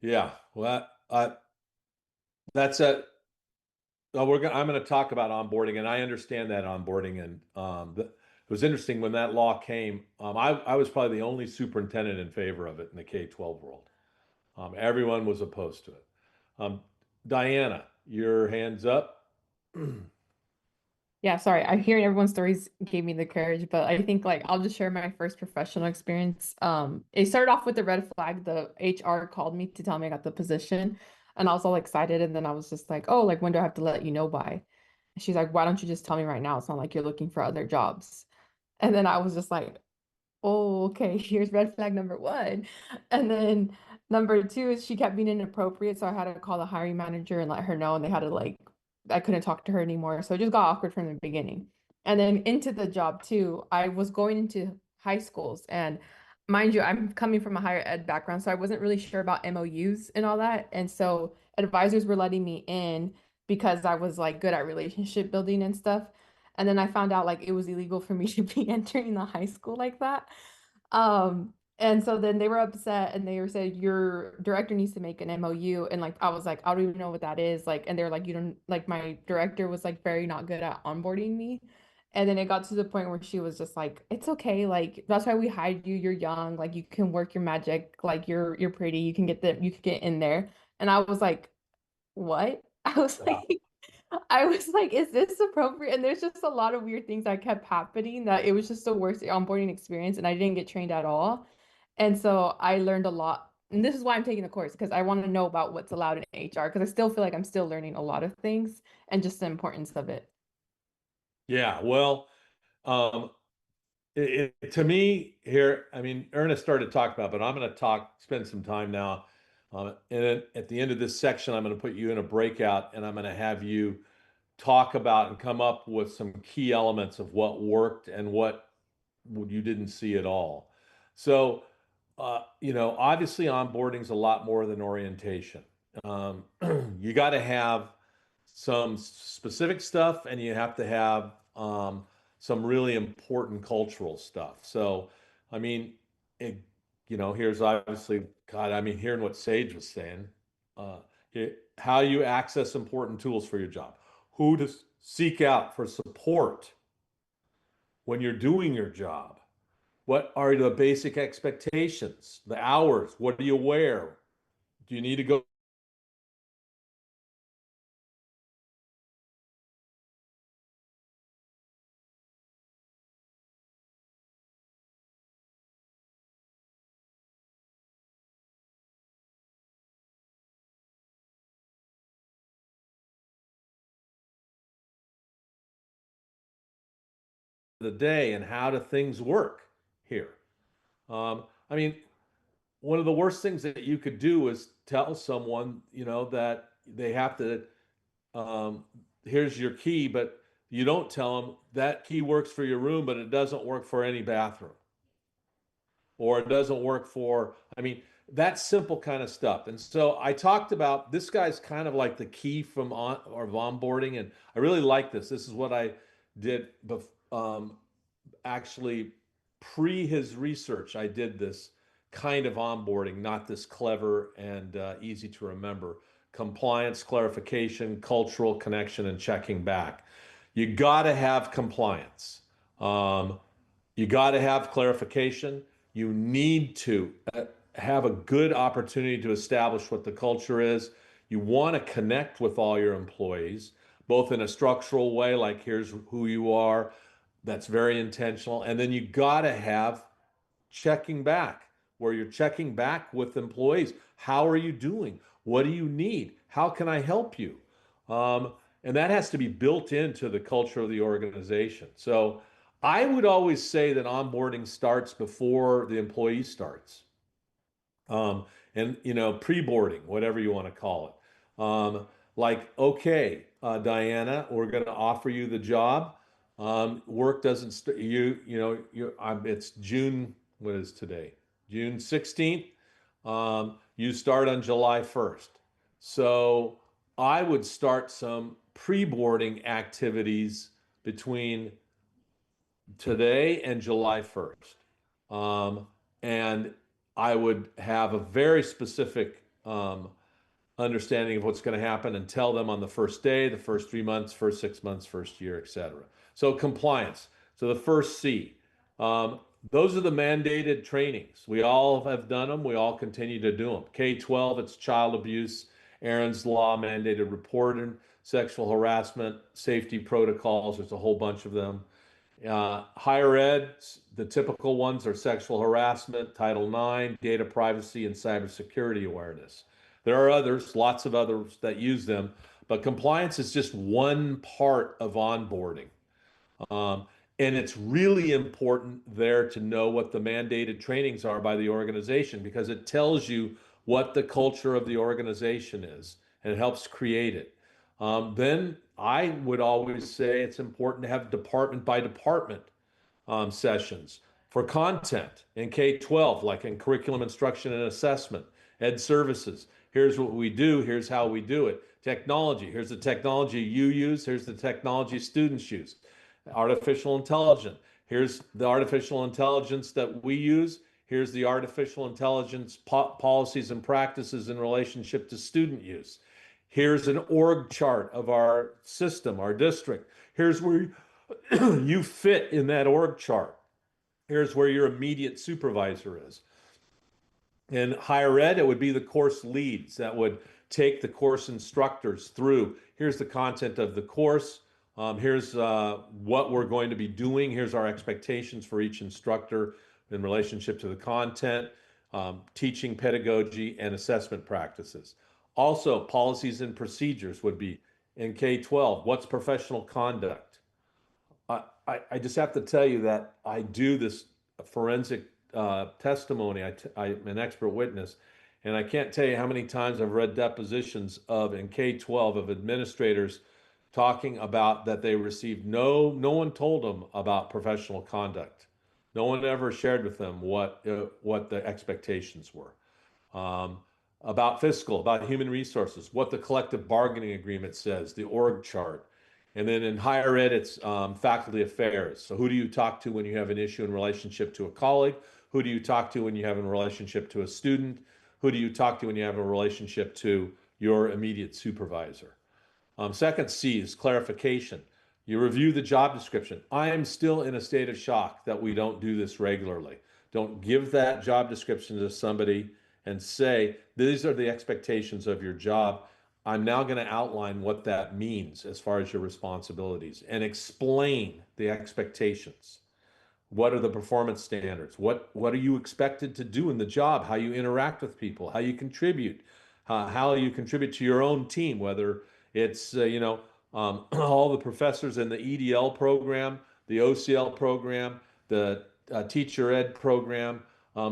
Yeah. Well, that's a I'm going to talk about onboarding, and I understand that onboarding. And it was interesting when that law came. I was probably the only superintendent in favor of it in the K-12 world. Everyone was opposed to it. Diana, your hands up. Yeah, sorry. I hearing everyone's stories gave me the courage, but I think like I'll just share my first professional experience. It started off with the red flag. The HR called me to tell me I got the position, and I was all excited. And then I was just like, "Oh, like when do I have to let you know by?" And she's like, "Why don't you just tell me right now? It's not like you're looking for other jobs." And then I was just like, oh, okay, here's red flag number one. And then number two is she kept being inappropriate. So I had to call the hiring manager and let her know, and they had to like, I couldn't talk to her anymore. So it just got awkward from the beginning. And then into the job too, I was going into high schools. And mind you, I'm coming from a higher ed background. So I wasn't really sure about MOUs and all that. And so advisors were letting me in because I was like good at relationship building and stuff. And then I found out like it was illegal for me to be entering the high school like that. And so then they were upset and they were said, your director needs to make an MOU. And like I was like, I don't even know what that is. Like, and they're like, you don't like my director was like very not good at onboarding me. And then it got to the point where she was just like, it's okay, like that's why we hired you. You're young, like you can work your magic, like you're pretty, you can get in there. And I was like, what? I was like, is this appropriate? And there's just a lot of weird things that kept happening that it was just the worst onboarding experience and I didn't get trained at all. And so I learned a lot. And this is why I'm taking the course because I want to know about what's allowed in HR because I still feel like I'm still learning a lot of things and just the importance of it. Yeah, well, um, to me here, I mean, Ernest started to talk about, but I'm going to spend some time now. And then at the end of this section, I'm going to put you in a breakout and I'm going to have you talk about and come up with some key elements of what worked and what you didn't see at all. So, obviously onboarding is a lot more than orientation. Um, you got to have some specific stuff and you have to have some really important cultural stuff. So, I mean, it, here's obviously, God, I mean, hearing what Sage was saying, uh, how you access important tools for your job, who to seek out for support when you're doing your job. What are the basic expectations? The hours? What do you wear? Do you need to go the day and how do things work here? I mean, one of the worst things that you could do is tell someone, that they have to, here's your key, but you don't tell them that key works for your room, but it doesn't work for any bathroom. Or it doesn't work for, I mean, that simple kind of stuff. And so I talked about this guy's kind of like the key from onboarding, and I really like this. This is what I did actually pre his research. I did this kind of onboarding, not this clever and easy to remember. Compliance, clarification, cultural connection, and checking back. You got to have compliance. Um, you got to have clarification. You need to have a good opportunity to establish what the culture is. You want to connect with all your employees, both in a structural way, like here's who you are, that's very intentional. And then you got to have checking back, where you're checking back with employees. How are you doing? What do you need? How can I help you? Um, and that has to be built into the culture of the organization. So I would always say that onboarding starts before the employee starts. And pre-boarding, whatever you want to call it. Like, okay, Diana, we're going to offer you the job. Work doesn't it's June. What is today? June 16th. You start on July 1st. So I would start some pre-boarding activities between today and July 1st. And I would have a very specific understanding of what's going to happen and tell them on the first day, the first 3 months, first 6 months, first year, etc. So compliance. So the first C. Um, those are the mandated trainings. We all have done them. We all continue to do them. K-12, it's child abuse, Aaron's Law, mandated reporting, sexual harassment, safety protocols. There's a whole bunch of them. Higher ed, the typical ones are sexual harassment, Title IX, data privacy, and cybersecurity awareness. There are others, lots of others that use them, but compliance is just one part of onboarding. Um, and it's really important there to know what the mandated trainings are by the organization because it tells you what the culture of the organization is and it helps create it. Then I would always say it's important to have department by department sessions for content in K-12, like in curriculum instruction and assessment, ed services. Here's what we do, here's how we do it. Technology, here's the technology you use, here's the technology students use. Artificial intelligence, here's the artificial intelligence that we use, here's the artificial intelligence policies and practices in relationship to student use. Here's an org chart of our system, our district. Here's where you fit in that org chart. Here's where your immediate supervisor is. In higher ed, it would be the course leads that would take the course instructors through. Here's the content of the course. Here's what we're going to be doing. Here's our expectations for each instructor in relationship to the content, teaching pedagogy, and assessment practices. Also, policies and procedures would be in K-12. What's professional conduct? I just have to tell you that I do this forensic testimony. I'm an expert witness, and I can't tell you how many times I've read depositions of in K-12 of administrators talking about that they received no one told them about professional conduct. No one ever shared with them what the expectations were. About fiscal, about human resources, what the collective bargaining agreement says, the org chart. And then in higher ed, it's faculty affairs. So who do you talk to when you have an issue in relationship to a colleague? Who do you talk to when you have a relationship to a student? Who do you talk to when you have a relationship to your immediate supervisor? Second C is clarification. You review the job description. I am still in a state of shock that we don't do this regularly. Don't give that job description to somebody and say, these are the expectations of your job. I'm now going to outline what that means as far as your responsibilities and explain the expectations. What are the performance standards? What are you expected to do in the job? How you interact with people? How you contribute? How you contribute to your own team? Whether it's all the professors in the EDL program, the OCL program, the teacher ed program,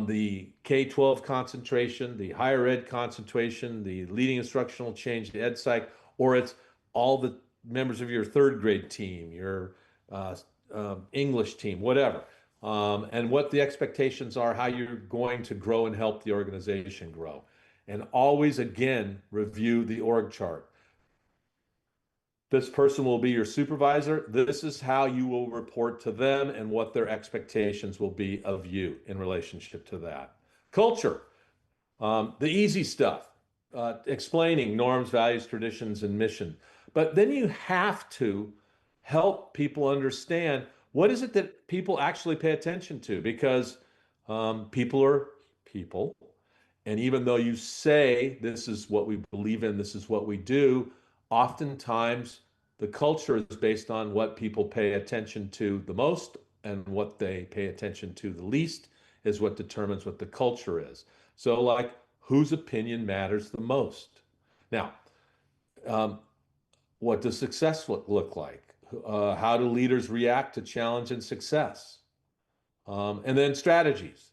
the K-12 concentration, the higher ed concentration, the leading instructional change, the ed psych, or it's all the members of your third grade team, your English team, whatever, and what the expectations are, how you're going to grow and help the organization grow. And always, again, review the org chart. This person will be your supervisor. This is how you will report to them and what their expectations will be of you in relationship to that. Culture, the easy stuff, explaining norms, values, traditions, and mission. But then you have to help people understand what is it that people actually pay attention to, because people are people. And even though you say this is what we believe in, this is what we do, oftentimes the culture is based on what people pay attention to the most, and what they pay attention to the least is what determines what the culture is. So, like, whose opinion matters the most? Now, what does success look like? How do leaders react to challenge and success? And then strategies.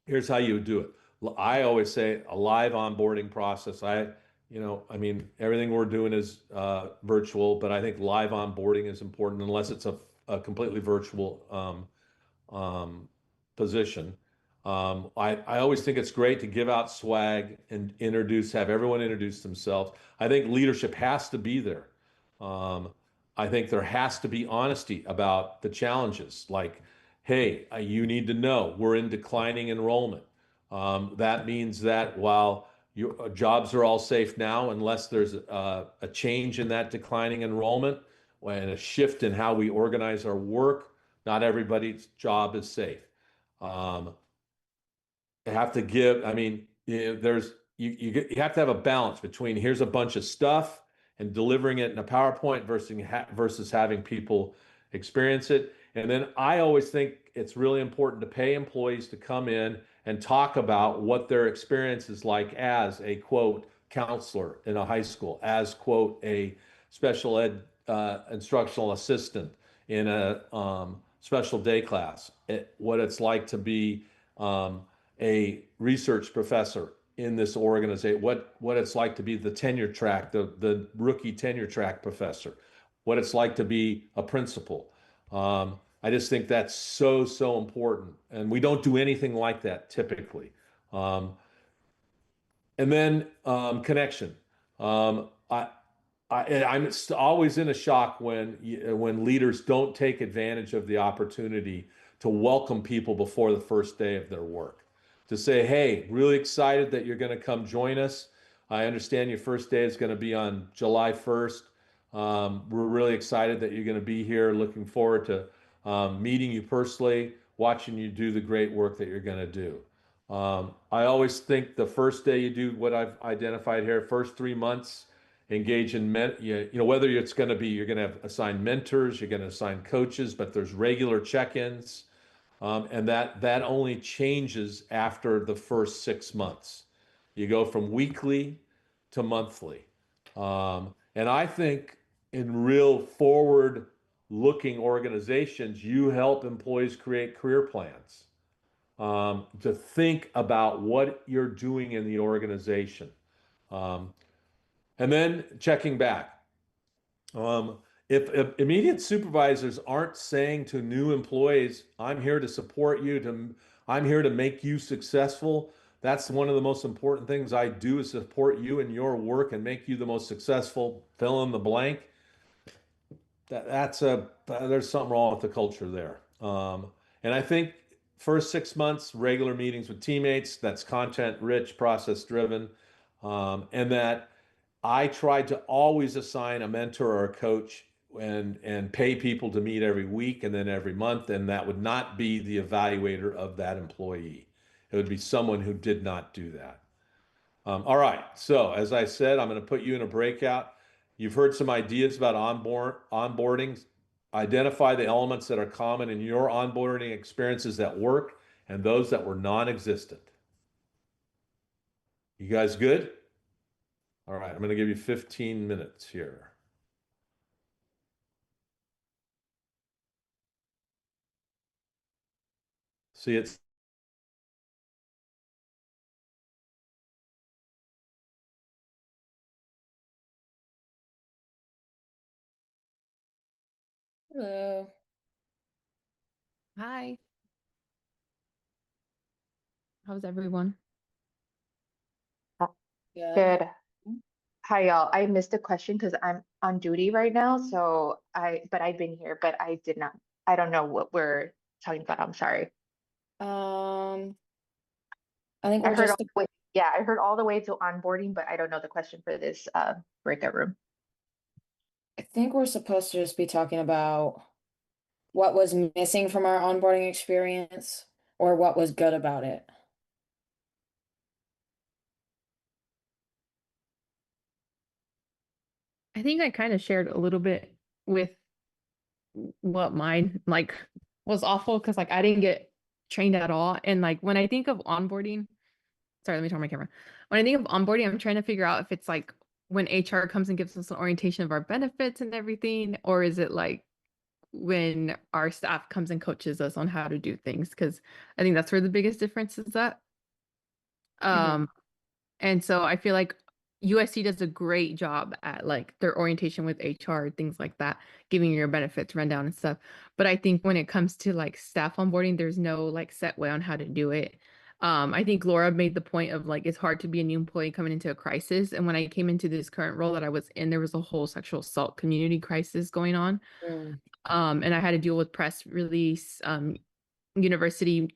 Here's how you do it. I always say a live onboarding process. I mean, everything we're doing is virtual, but I think live onboarding is important unless it's a completely virtual position. I always think it's great to give out swag and have everyone introduce themselves. I think leadership has to be there. I think there has to be honesty about the challenges. Like, hey, you need to know we're in declining enrollment. That means that while your jobs are all safe now, unless there's a change in that declining enrollment and a shift in how we organize our work, not everybody's job is safe. Have to give, I mean, there's you have to have a balance between here's a bunch of stuff and delivering it in a PowerPoint versus having people experience it. And then I always think it's really important to pay employees to come in and talk about what their experience is like as a quote counselor in a high school, as quote a special ed instructional assistant in a special day class, what it's like to be a research professor in this organization, what it's like to be the tenure track, the rookie tenure track professor, what it's like to be a principal. I just think that's so important, and we don't do anything like that typically. And then connection. I'm always in a shock when leaders don't take advantage of the opportunity to welcome people before the first day of their work. To say, hey, really excited that you're going to come join us. I understand your first day is going to be on July 1st. We're really excited that you're going to be here. Looking forward to meeting you personally, watching you do the great work that you're going to do. I always think the first day you do what I've identified here, first 3 months, engage in whether it's going to be you're going to have assigned mentors, you're going to assign coaches, but there's regular check-ins, and that only changes after the first 6 months. You go from weekly to monthly, and I think in real forward-looking organizations, you help employees create career plans, to think about what you're doing in the organization. And then checking back. If immediate supervisors aren't saying to new employees, I'm here to support you, I'm here to make you successful, that's one of the most important things I do is support you in your work and make you the most successful, fill in the blank. There's something wrong with the culture there. And I think first 6 months, regular meetings with teammates, that's content rich, process driven, and that I tried to always assign a mentor or a coach and pay people to meet every week and then every month, and that would not be the evaluator of that employee. It would be someone who did not do that. All right, so as I said, I'm going to put you in a breakout. You've heard some ideas about onboarding. Identify the elements that are common in your onboarding experiences that work and those that were non-existent. You guys good? All right, I'm going to give you 15 minutes here. See, it's Hello. Hi. How's everyone? Good. Good. Hi, y'all. I missed a question because I'm on duty right now. But I've been here, but I don't know what we're talking about. I'm sorry. I think I we're heard just all the way, yeah, I heard all the way to onboarding, but I don't know the question for this breakout room. I think we're supposed to just be talking about what was missing from our onboarding experience or what was good about it. I think I kind of shared a little bit with what mine like was awful because like I didn't get trained at all. And like when I think of onboarding, sorry, let me turn on my camera. When I think of onboarding, I'm trying to figure out if it's like when HR comes and gives us an orientation of our benefits and everything, or is it like when our staff comes and coaches us on how to do things? Because I think that's where the biggest difference is at. And so I feel like USC does a great job at like their orientation with HR, things like that, giving you your benefits rundown and stuff. But I think when it comes to like staff onboarding, there's no like set way on how to do it. I think Laura made the point of like it's hard to be a new employee coming into a crisis. And when I came into this current role that I was in, there was a whole sexual assault community crisis going on. And I had to deal with press release, university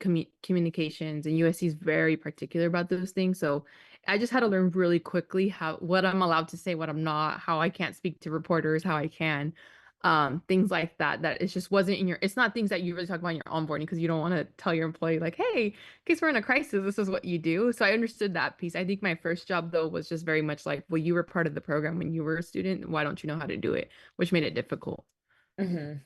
communications, and USC is very particular about those things. So I just had to learn really quickly what I'm allowed to say, what I'm not, how I can't speak to reporters, how I can, things like that. That it just wasn't in it's not things that you really talk about in your onboarding, because you don't want to tell your employee like, hey, in case we're in a crisis, this is what you do. So I understood that piece. I think my first job though was just very much like, well, you were part of the program when you were a student. Why don't you know how to do it? Which made it difficult. Mm-hmm.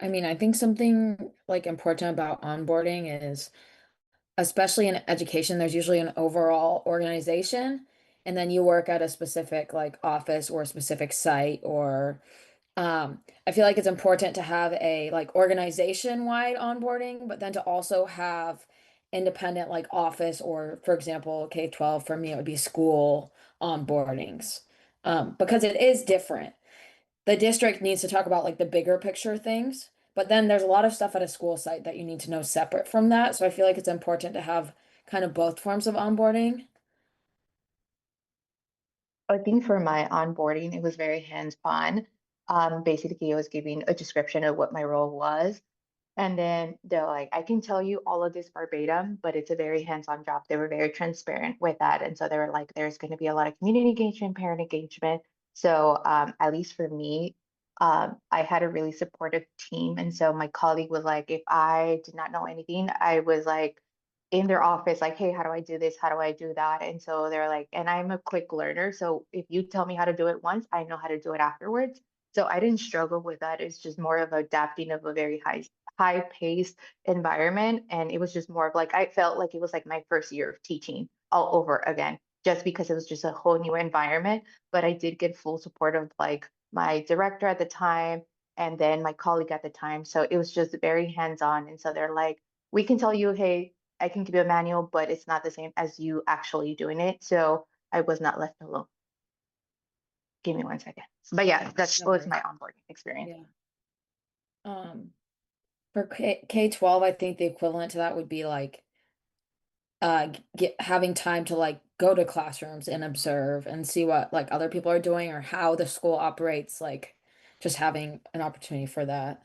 I mean, I think something like important about onboarding is, especially in education, there's usually an overall organization, and then you work at a specific like office or a specific site, or I feel like it's important to have a like organization-wide onboarding, but then to also have independent like office, or for example, K-12 for me, it would be school onboardings. Because it is different. The district needs to talk about like the bigger picture things, but then there's a lot of stuff at a school site that you need to know separate from that. So I feel like it's important to have kind of both forms of onboarding. I think for my onboarding, it was very hands-on. Basically, I was giving a description of what my role was. And then they're like, I can tell you all of this verbatim, but it's a very hands-on job. They were very transparent with that. And so they were like, there's going to be a lot of community engagement, parent engagement. So at least for me, I had a really supportive team. And so my colleague was like, if I did not know anything, I was like in their office, like, hey, how do I do this? How do I do that? And so they're like, and I'm a quick learner. So if you tell me how to do it once, I know how to do it afterwards. So I didn't struggle with that. It's just more of adapting of a very high paced environment. And it was just more of like, I felt like it was like my first year of teaching all over again, just because it was just a whole new environment. But I did get full support of like my director at the time and then my colleague at the time. So it was just very hands on. And so they're like, we can tell you, hey, I can give you a manual, but it's not the same as you actually doing it. So I was not left alone. Give me 1 second. But yeah, that No was worries. my onboarding experience. Yeah. For K-12, I think the equivalent to that would be like having time to like go to classrooms and observe and see what like other people are doing or how the school operates, like just having an opportunity for that.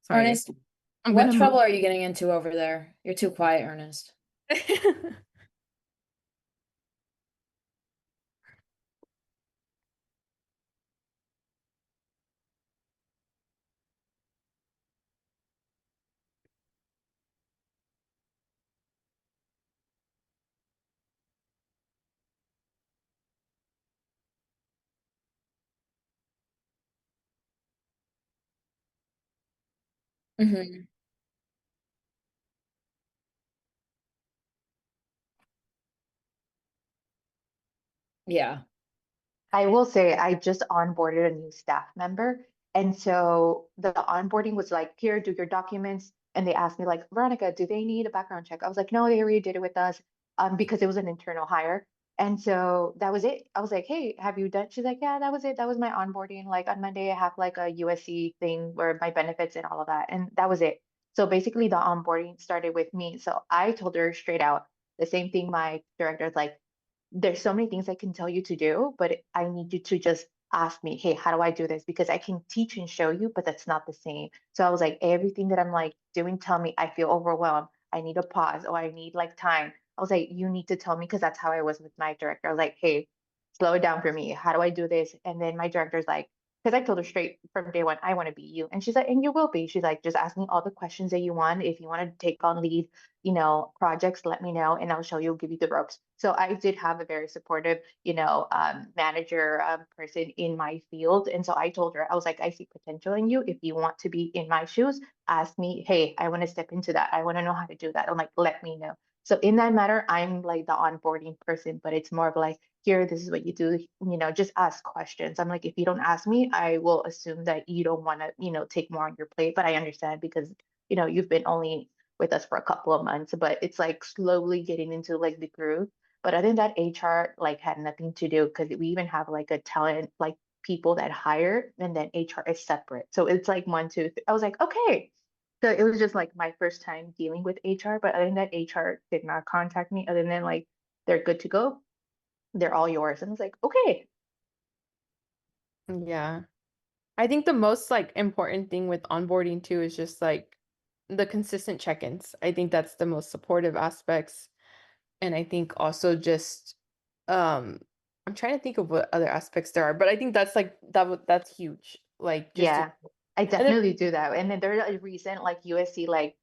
Sorry, Ernest, I'm what gonna trouble move. are you getting into over there? You're too quiet, Ernest. Hmm. Yeah. I will say I just onboarded a new staff member. And so the onboarding was like, here, do your documents. And they asked me, like, Veronica, do they need a background check? I was like, no, they already did it with us because it was an internal hire. And so that was it. I was like, hey, have you done? She's like, yeah, that was it. That was my onboarding. Like on Monday, I have like a USC thing where my benefits and all of that. And that was it. So basically, the onboarding started with me. So I told her straight out the same thing my director's like, there's so many things I can tell you to do, but I need you to just ask me, hey, how do I do this? Because I can teach and show you, but that's not the same. So I was like, everything that I'm like doing, tell me I feel overwhelmed. I need a pause or I need like time. I was like, you need to tell me because that's how I was with my director. I was like, hey, slow it down for me. How do I do this? And then my director's like, because I told her straight from day one, I want to be you. And she's like, and you will be. She's like, just ask me all the questions that you want. If you want to take on lead, projects, let me know and I'll show you, give you the ropes. So I did have a very supportive, manager person in my field. And so I told her, I was like, I see potential in you. If you want to be in my shoes, ask me, hey, I want to step into that. I want to know how to do that. I'm like, let me know. So in that matter, I'm like the onboarding person, but it's more of like, here, this is what you do, just ask questions. I'm like, if you don't ask me, I will assume that you don't want to, take more on your plate. But I understand because, you've been only with us for a couple of months, but it's like slowly getting into like the groove. But other than that, HR like had nothing to do because we even have like a talent, like people that hire and then HR is separate. So it's like one, two, I was like, okay. So it was just like my first time dealing with HR, but other than that, HR did not contact me other than like they're good to go. they're all yours. And I was like, okay. Yeah. I think the most like important thing with onboarding too is just like the consistent check-ins. I think that's the most supportive aspects. And I think also just um I'm trying to think of what other aspects there are, but I think that's like that's huge. Like just Yeah, I and then definitely do that. And then there are recent like USC like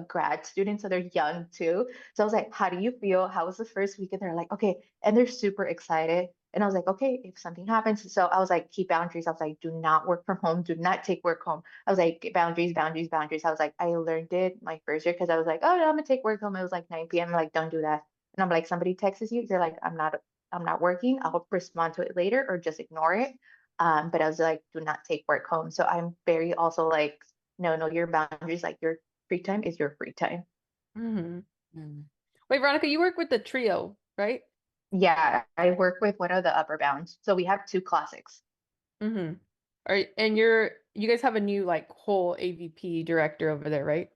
grad students, so they're young too. So I was like, how do you feel? How was the first week? And they're like, okay, and they're super excited. And I was like, okay, if something happens, so I was like, keep boundaries. I was like, do not work from home, do not take work home. I was like, boundaries, boundaries, boundaries. I was like, I learned it my first year because I was like, oh no, I'm gonna take work home. It was like 9 p.m. I'm like, don't do that. And I'm like, somebody texts you, you're like, I'm not working. I'll respond to it later or just ignore it. But I was like, do not take work home. So I'm very also like, no, no, your boundaries, like your free time is your free time. Mhm. Wait, Veronica, you work with the trio, right? Yeah, I work with one of the upper bounds. So we have two classics. Mm-hmm. All right, and you guys have a new like whole AVP director over there, right?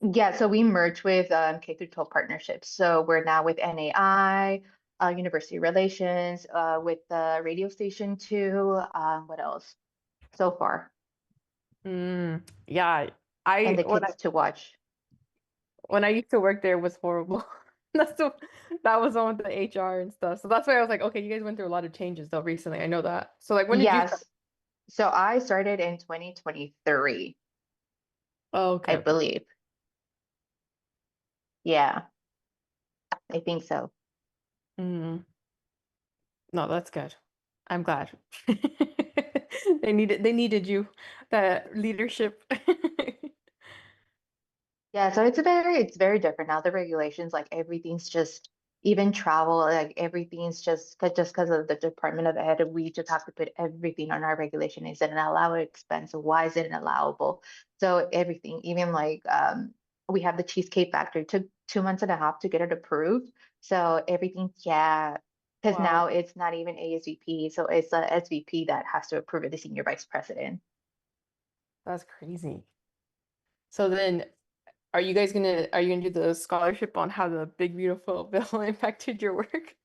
Yeah, so we merge with K through 12 partnerships. So we're now with NAI, University Relations, with the radio station too. What else? So far, Yeah, and I the kids to watch. when I used to work there it was horrible. That was on with the HR and stuff. So that's why I was like, okay, you guys went through a lot of changes though recently. I know that. So like when did you start? Yes. So I started in 2023, Oh, okay, I okay. believe. Yeah, I think so. Mm. No, that's good. I'm glad. They needed you, that leadership. Yeah, so it's very different now. The regulations, like everything's just even travel, like everything's just because of the Department of Ed, we just have to put everything on our regulation. Is it an allowed expense? Why is it allowable? So everything, even like we have the Cheesecake Factory, took 2 months and a half to get it approved. So everything, yeah, because Wow, now it's not even ASVP, so it's a SVP that has to approve it, the senior vice president. that's crazy. So then are you gonna do the scholarship on how the big beautiful bill impacted your work?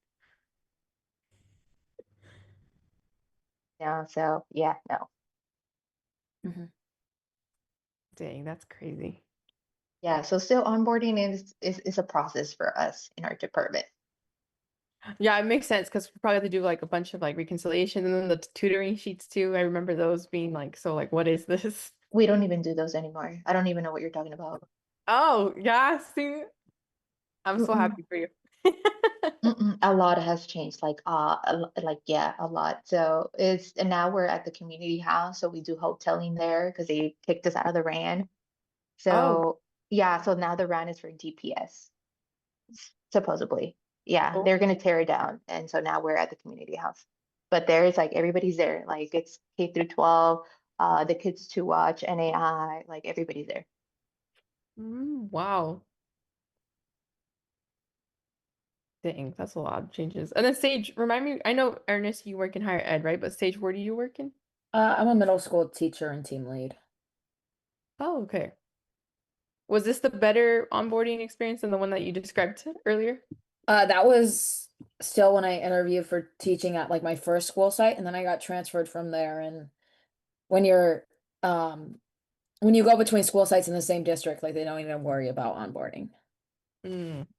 Yeah, so yeah, no. Dang, that's crazy. Yeah, so still onboarding is a process for us in our department. Yeah, it makes sense because we probably have to do like a bunch of like reconciliation and then the tutoring sheets too. I remember those being like, so like, what is this? We don't even do those anymore. I don't even know what you're talking about. Oh, yeah, see, I'm so Mm-mm, happy for you. mm-mm. A lot has changed, like like yeah, a lot. So it's and now we're at the community house, so we do hoteling there because they kicked us out of the RAN. Oh, So yeah, so now the RAN is for DPS, supposedly. Yeah, oh. they're gonna tear it down, and so now we're at the community house. But there's like everybody's there, like it's K through 12, the kids to watch, NAI, like everybody's there. Wow. Dang, that's a lot of changes. And then Sage, remind me, I know Ernest, you work in higher ed, right? But Sage, where do you work in? I'm a middle school teacher and team lead. Oh, okay. Was this the better onboarding experience than the one that you described earlier? That was still when I interviewed for teaching at like my first school site, and then I got transferred from there. And when you're um when you go between school sites in the same district, like they don't even worry about onboarding.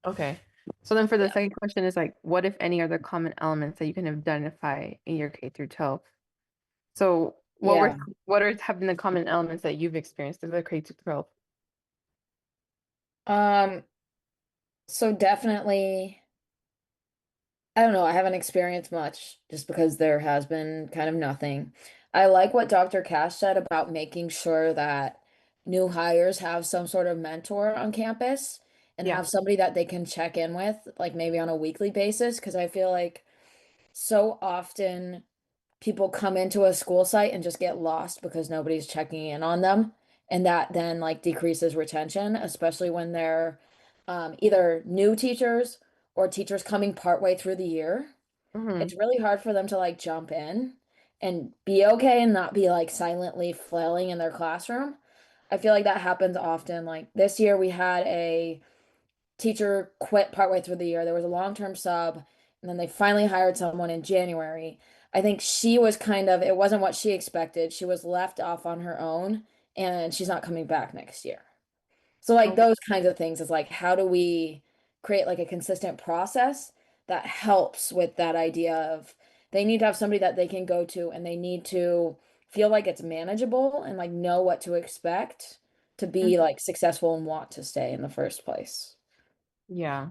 Okay. So then for the Yeah. second question is like, what if any are the common elements that you can identify in your K through 12? So Yeah. have been the common elements that you've experienced in the K through 12? Um, so definitely, I don't know, I haven't experienced much just because there has been kind of nothing. I like what Dr. Cash said about making sure that new hires have some sort of mentor on campus and Yeah. have somebody that they can check in with, like maybe on a weekly basis, because I feel like so often people come into a school site and just get lost because nobody's checking in on them. And that then like decreases retention, especially when they're either new teachers or teachers coming partway through the year. Mm-hmm. It's really hard for them to like jump in and be okay and not be like silently flailing in their classroom. I feel like that happens often. Like this year, we had a teacher quit partway through the year. There was a long-term sub, And then they finally hired someone in January. I think she was kind of, it wasn't what she expected. She was left off on her own and she's not coming back next year. So like those kinds of things is like, how do we create like a consistent process that helps with that idea of they need to have somebody that they can go to and they need to feel like it's manageable and like know what to expect to be like successful and want to stay in the first place. Yeah.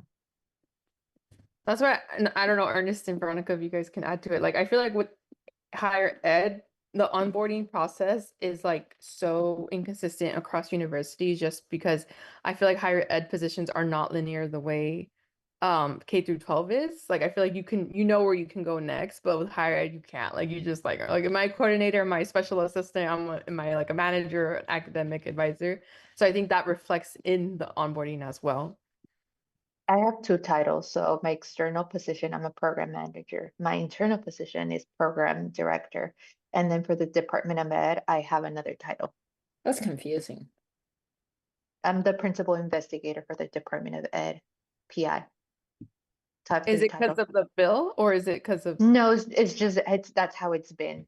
That's why, and I don't know, Ernest and Veronica, if you guys can add to it. Like, I feel like with higher ed, the onboarding process is like so inconsistent across universities just because I feel like higher ed positions are not linear the way K through 12 is. Like I feel like you know where you can go next, but with higher ed you can't. Like you just like are like am I a coordinator, am I a special assistant, am I like a manager, an academic advisor? So I think that reflects in the onboarding as well. I have two titles. So my external position, I'm a program manager. My internal position is program director. And then for the Department of Ed, I have another title. That's confusing. I'm the principal investigator for the Department of Ed, PI. So I have Is three it because titles. of the bill or is it because of No, it's just that's how it's been.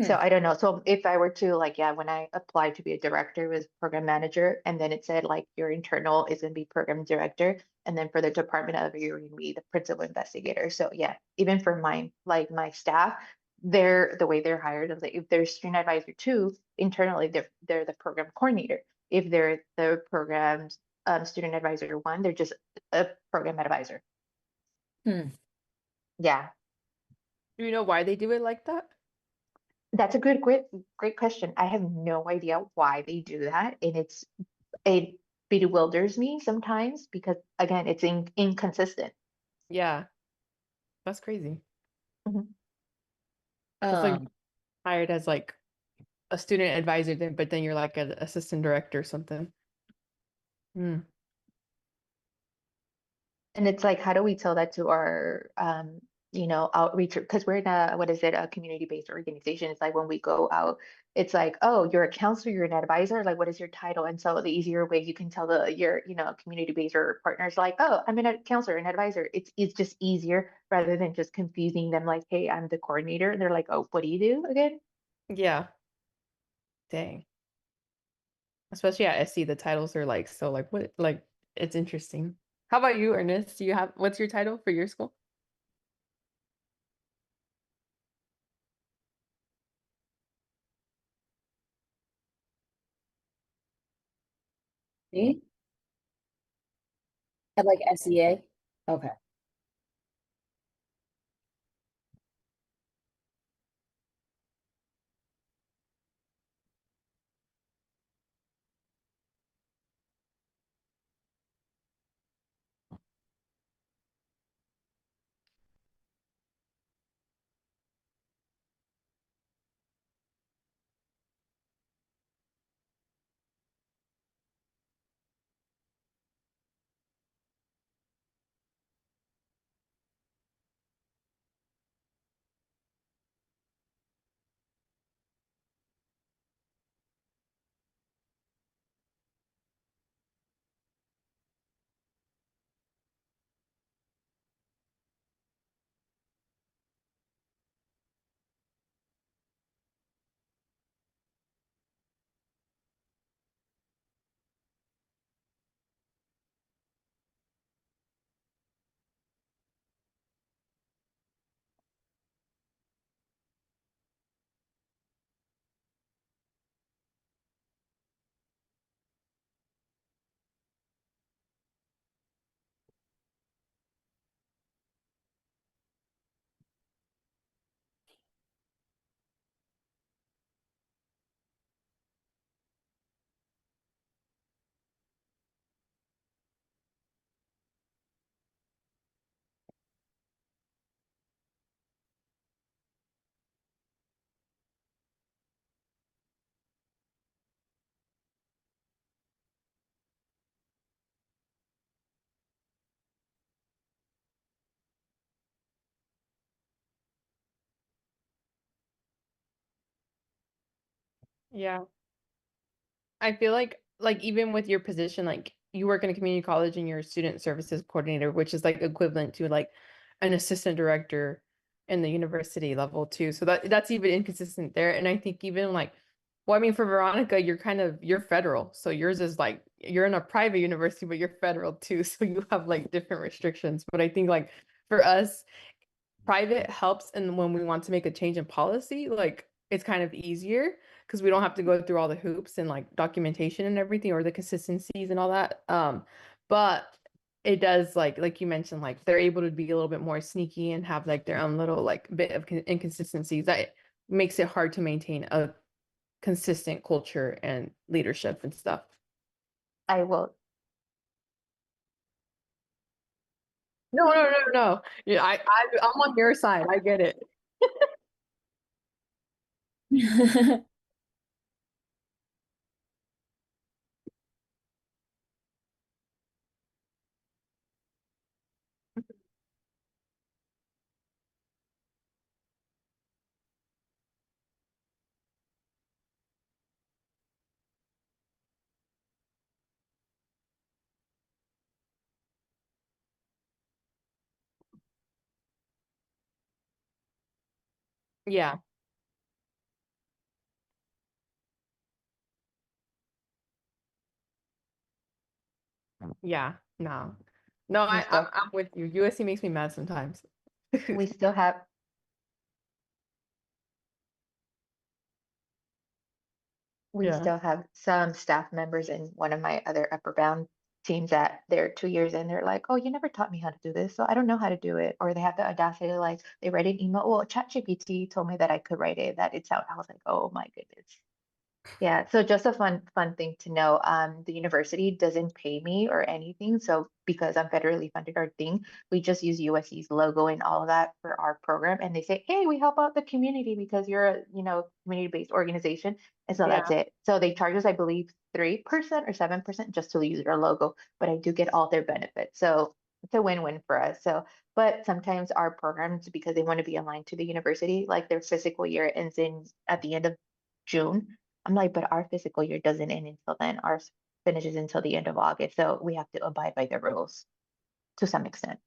So I don't know. So if I were to like, yeah, when I applied to be a director, it was program manager, and then it said like your internal is gonna be program director, and then for the department of you're gonna be the principal investigator. So yeah, even for my staff, they're the way they're hired is like if they're student advisor two, internally they're the program coordinator. If they're the program's student advisor one, they're just a program advisor. Yeah. do you know why they do it like that? That's a great question. I have no idea why they do that, and it bewilders me sometimes because again, it's inconsistent. Yeah, that's crazy. Mhm. It's like hired as like a student advisor, then but then you're like an assistant director or something. Hmm. And it's like, how do we tell that to our outreach? Because we're in what is it, a community-based organization. It's like when we go out, it's like, oh, you're a counselor, you're an advisor, like what is your title? And so the easier way you can tell your, community-based or partners like, oh, I'm a counselor, an advisor. It's just easier rather than just confusing them like, hey, I'm the coordinator. And they're like, oh, what do you do again? Yeah. Dang. Especially at SC, the titles are like so like what like it's interesting. How about you, Ernest? Do you have what's your title for your school? Me? At like SEA? Okay. Yeah. I feel like even with your position, like you work in a community college and you're a student services coordinator, which is like equivalent to like an assistant director in the university level too. So that's even inconsistent there. And I think even like, well, I mean, for Veronica, you're federal. So yours is like, you're in a private university, but you're federal too. So you have like different restrictions. But I think like for us, private helps, and when we want to make a change in policy, like it's kind of easier because we don't have to go through all the hoops and like documentation and everything or the consistencies and all that. But it does like you mentioned, like they're able to be a little bit more sneaky and have like their own little like bit of inconsistencies that makes it hard to maintain a consistent culture and leadership and stuff. I will. No. Yeah, I'm on your side. I get it. Yeah. Yeah, no. No, We still I'm with you. USC makes me mad sometimes. we still have we Yeah. still have some staff members in one of my other upper bound teams that they're 2 years in, they're like, oh, you never taught me how to do this, so I don't know how to do it. Or they have the audacity to like they write an email, well, ChatGPT told me that I could write it, that it's out. I was like, oh my goodness. Yeah, so just a fun thing to know. The university doesn't pay me or anything. So because I'm federally funded or thing, we just use USC's logo and all of that for our program. And they say, hey, we help out the community because you're a, community-based organization. And so that's Yeah. it. So they charge us, I believe, 3% or 7% just to use their logo, but I do get all their benefits. So it's a win-win for us. So, but sometimes our programs, because they want to be aligned to the university, like their physical year ends in at the end of June. I'm like, but our physical year doesn't end until then. Ours finishes until the end of August. So we have to abide by the rules to some extent.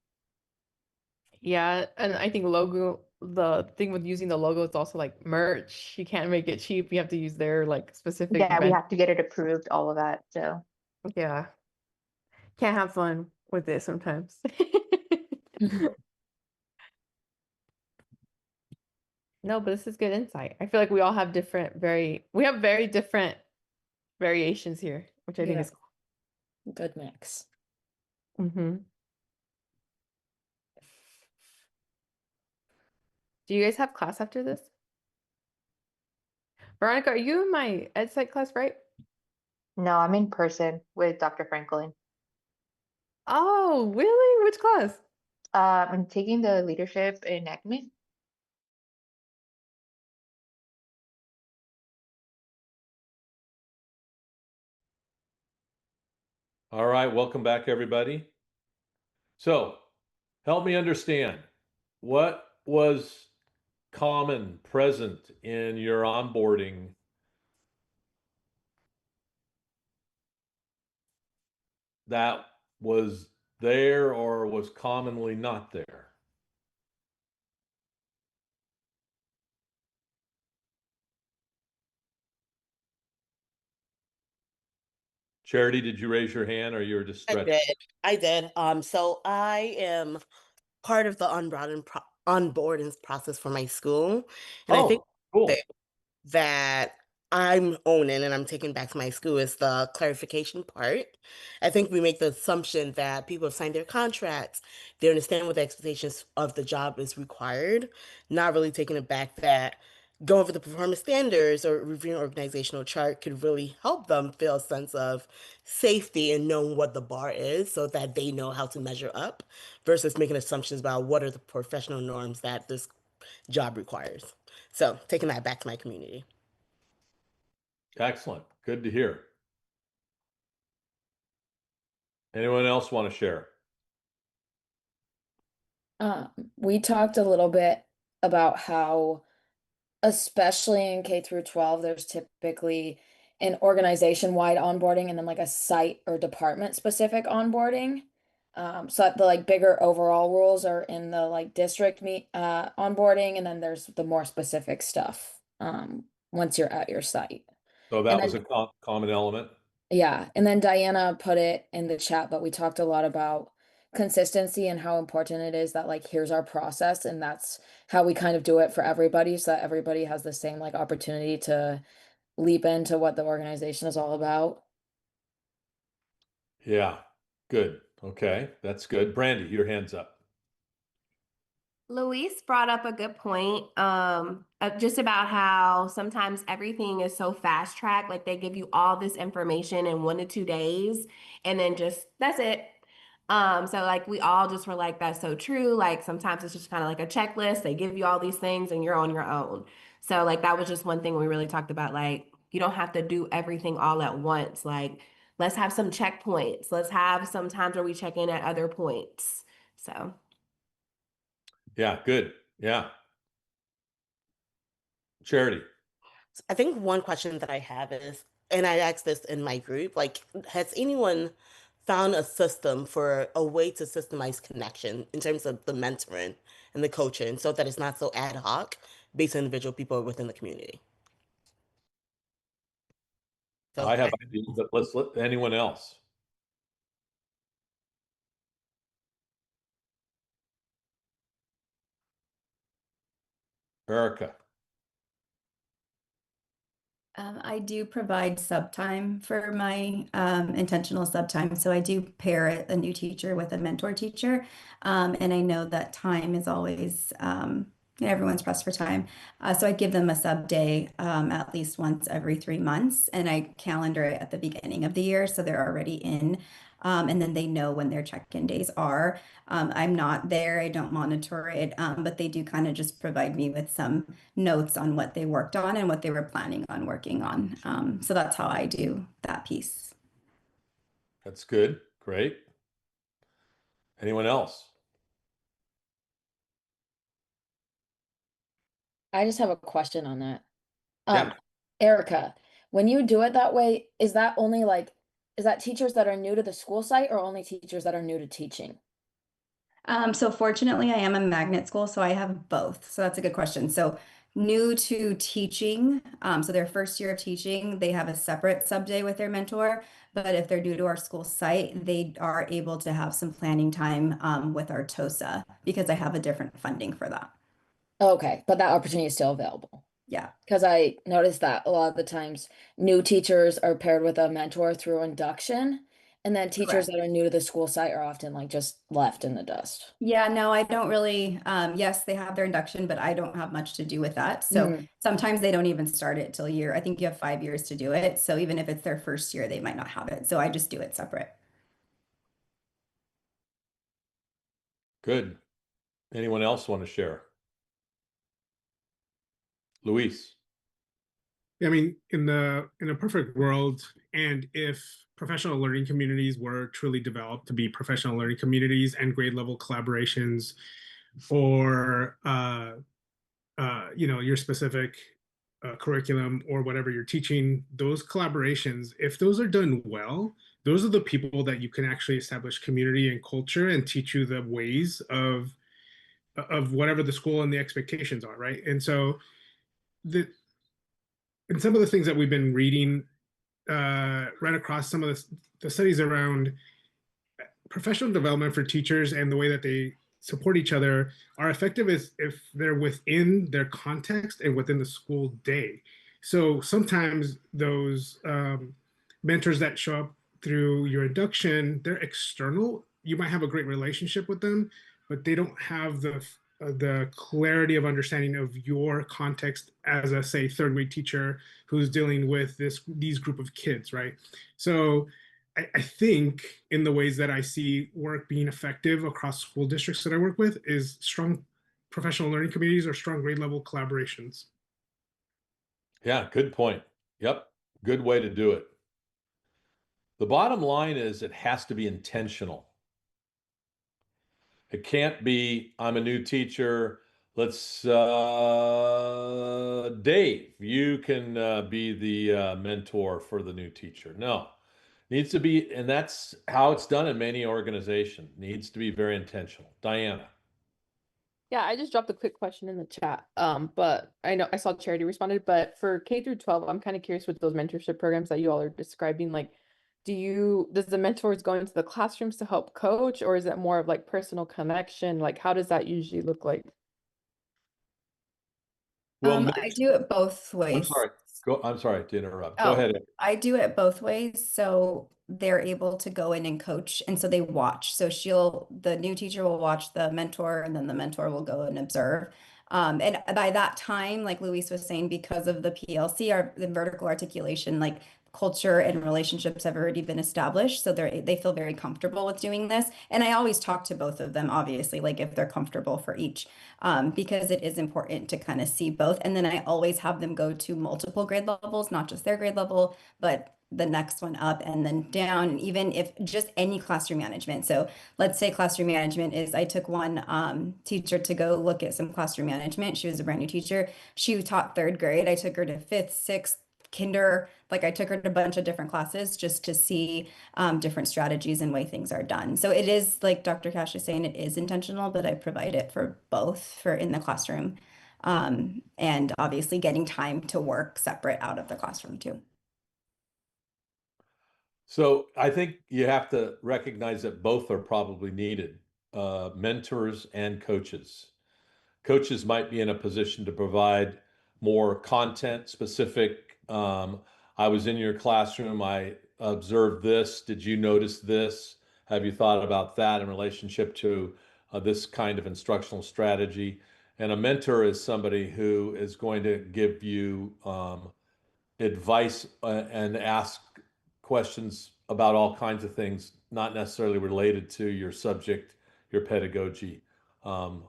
Yeah, and I think the thing with using the logo is also like merch. You can't make it cheap. You have to use their like specific Yeah, we vendor. have to get it approved, all of that. So Yeah. Can't have fun with it sometimes. No, but this is good insight. I feel like we all have we have very different variations here, which I think Yeah. is Good mix. cool. Do you guys have class after this? Veronica, are you in my ed psych class, right? no, I'm in person with Dr. Franklin. Oh, really? Which class? I'm taking the leadership enactment. All right, welcome back, everybody. So, help me understand, what was common present in your onboarding that was there or was commonly not there? Charity, did you raise your hand or you were just I stretching? did. I did. So I am part of the onboarding process for my school, and I think Oh, cool. that I'm owning and I'm taking back to my school is the clarification part. I think we make the assumption that people have signed their contracts, they understand what the expectations of the job is required, not really taking it back that going over the performance standards or reviewing organizational chart could really help them feel a sense of safety and knowing what the bar is so that they know how to measure up versus making assumptions about what are the professional norms that this job requires. So taking that back to my community. Excellent. Good to hear. Anyone else want to share? We talked a little bit about how, especially in K through 12, there's typically an organization-wide onboarding and then like a site or department-specific onboarding. So that the like bigger overall rules are in the like district onboarding, and then there's the more specific stuff once you're at your site. So And that then was a common element. yeah, and then Diana put it in the chat, but we talked a lot about consistency and how important it is that like here's our process, and that's how we kind of do it for everybody so that everybody has the same like opportunity to leap into what the organization is all about. Yeah, good. Okay, that's good. Brandy, your hand's up. Luis brought up a good point, just about how sometimes everything is so fast tracked, like they give you all this information in 1 to 2 days, and then just that's it. So like we all just were like, that's so true. Like sometimes it's just kind of like a checklist. They give you all these things and you're on your own. So like that was just one thing we really talked about. Like you don't have to do everything all at once. Like let's have some checkpoints. Let's have some times where we check in at other points. So. Yeah, good. Yeah. Charity. I think one question that I have is, and I asked this in my group, like, has anyone found a system for a way to systemize connection in terms of the mentoring and the coaching so that it's not so ad hoc based on individual people within the community? So I have ideas, but let's let anyone else. Erica. I do provide sub time for my intentional sub time. So I do pair a new teacher with a mentor teacher. And I know that time is always, everyone's pressed for time. So I give them a sub day at least once every 3 months. And I calendar it at the beginning of the year. So they're already in. And then they know when their check-in days are. I'm not there, I don't monitor it, but they do kind of just provide me with some notes on what they worked on and what they were planning on working on. So that's how I do that piece. That's good. Great. Anyone else? I just have a question on that. Yeah. Erica, when you do it that way, is that only like, is that teachers that are new to the school site or only teachers that are new to teaching? So fortunately, I am a magnet school, so I have both. So that's a good question. So new to teaching, so their first year of teaching, they have a separate sub day with their mentor. But if they're new to our school site, they are able to have some planning time with our TOSA because I have a different funding for that. Okay, but that opportunity is still available. Yeah. Because I noticed that a lot of the times new teachers are paired with a mentor through induction, and then teachers Correct. that are new to the school site are often like just left in the dust. Yeah, no, I don't really. Yes, they have their induction, but I don't have much to do with that. So sometimes they don't even start it till year. I think you have 5 years to do it. So even if it's their first year, they might not have it. So I just do it separate. Good. Anyone else want to share? Luis. I mean, in a perfect world, and if professional learning communities were truly developed to be professional learning communities and grade level collaborations, or your specific curriculum or whatever you're teaching, those collaborations, if those are done well, those are the people that you can actually establish community and culture and teach you the ways of whatever the school and the expectations are, right? And so the and some of the things that we've been reading ran across some of the studies around professional development for teachers and the way that they support each other are effective is if they're within their context and within the school day. So sometimes those mentors that show up through your induction, they're external. You might have a great relationship with them, but they don't have the clarity of understanding of your context as a, say, third grade teacher who's dealing with these group of kids, right? So I think in the ways that I see work being effective across school districts that I work with is strong professional learning communities or strong grade level collaborations. Yeah, good point. Yep, good way to do it. The bottom line is it has to be intentional. It can't be, I'm a new teacher, let's Dave, you can be the mentor for the new teacher. No, needs to be, and that's how it's done in many organizations. Needs to be very intentional. Diana. Yeah, I just dropped a quick question in the chat. But I know I saw Charity responded, but for K through 12, I'm kind of curious with those mentorship programs that you all are describing, like, does the mentors go into the classrooms to help coach, or is it more of like personal connection? Like, how does that usually look like? Well, I do it both I'm ways. sorry. I'm sorry to interrupt. Go ahead. I do it both ways. So they're able to go in and coach. And so they watch. So the new teacher will watch the mentor, and then the mentor will go and observe. And by that time, like Luis was saying, because of the PLC, the vertical articulation, like culture and relationships have already been established. So they feel very comfortable with doing this. And I always talk to both of them, obviously, like if they're comfortable for each, because it is important to kind of see both. And then I always have them go to multiple grade levels, not just their grade level, but the next one up and then down, and even if just any classroom management. So let's say classroom management is, I took one teacher to go look at some classroom management. She was a brand new teacher. She taught third grade. I took her to fifth, sixth, kinder. Like I took her to a bunch of different classes just to see different strategies and way things are done. So it is, like Dr. Cash is saying, it is intentional, but I provide it for both, for in the classroom, and obviously getting time to work separate out of the classroom too. So I think you have to recognize that both are probably needed, mentors and coaches. Coaches might be in a position to provide more content specific. I was in your classroom, I observed this. Did you notice this? Have you thought about that in relationship to this kind of instructional strategy? And a mentor is somebody who is going to give you advice and ask questions about all kinds of things, not necessarily related to your subject, your pedagogy. Um,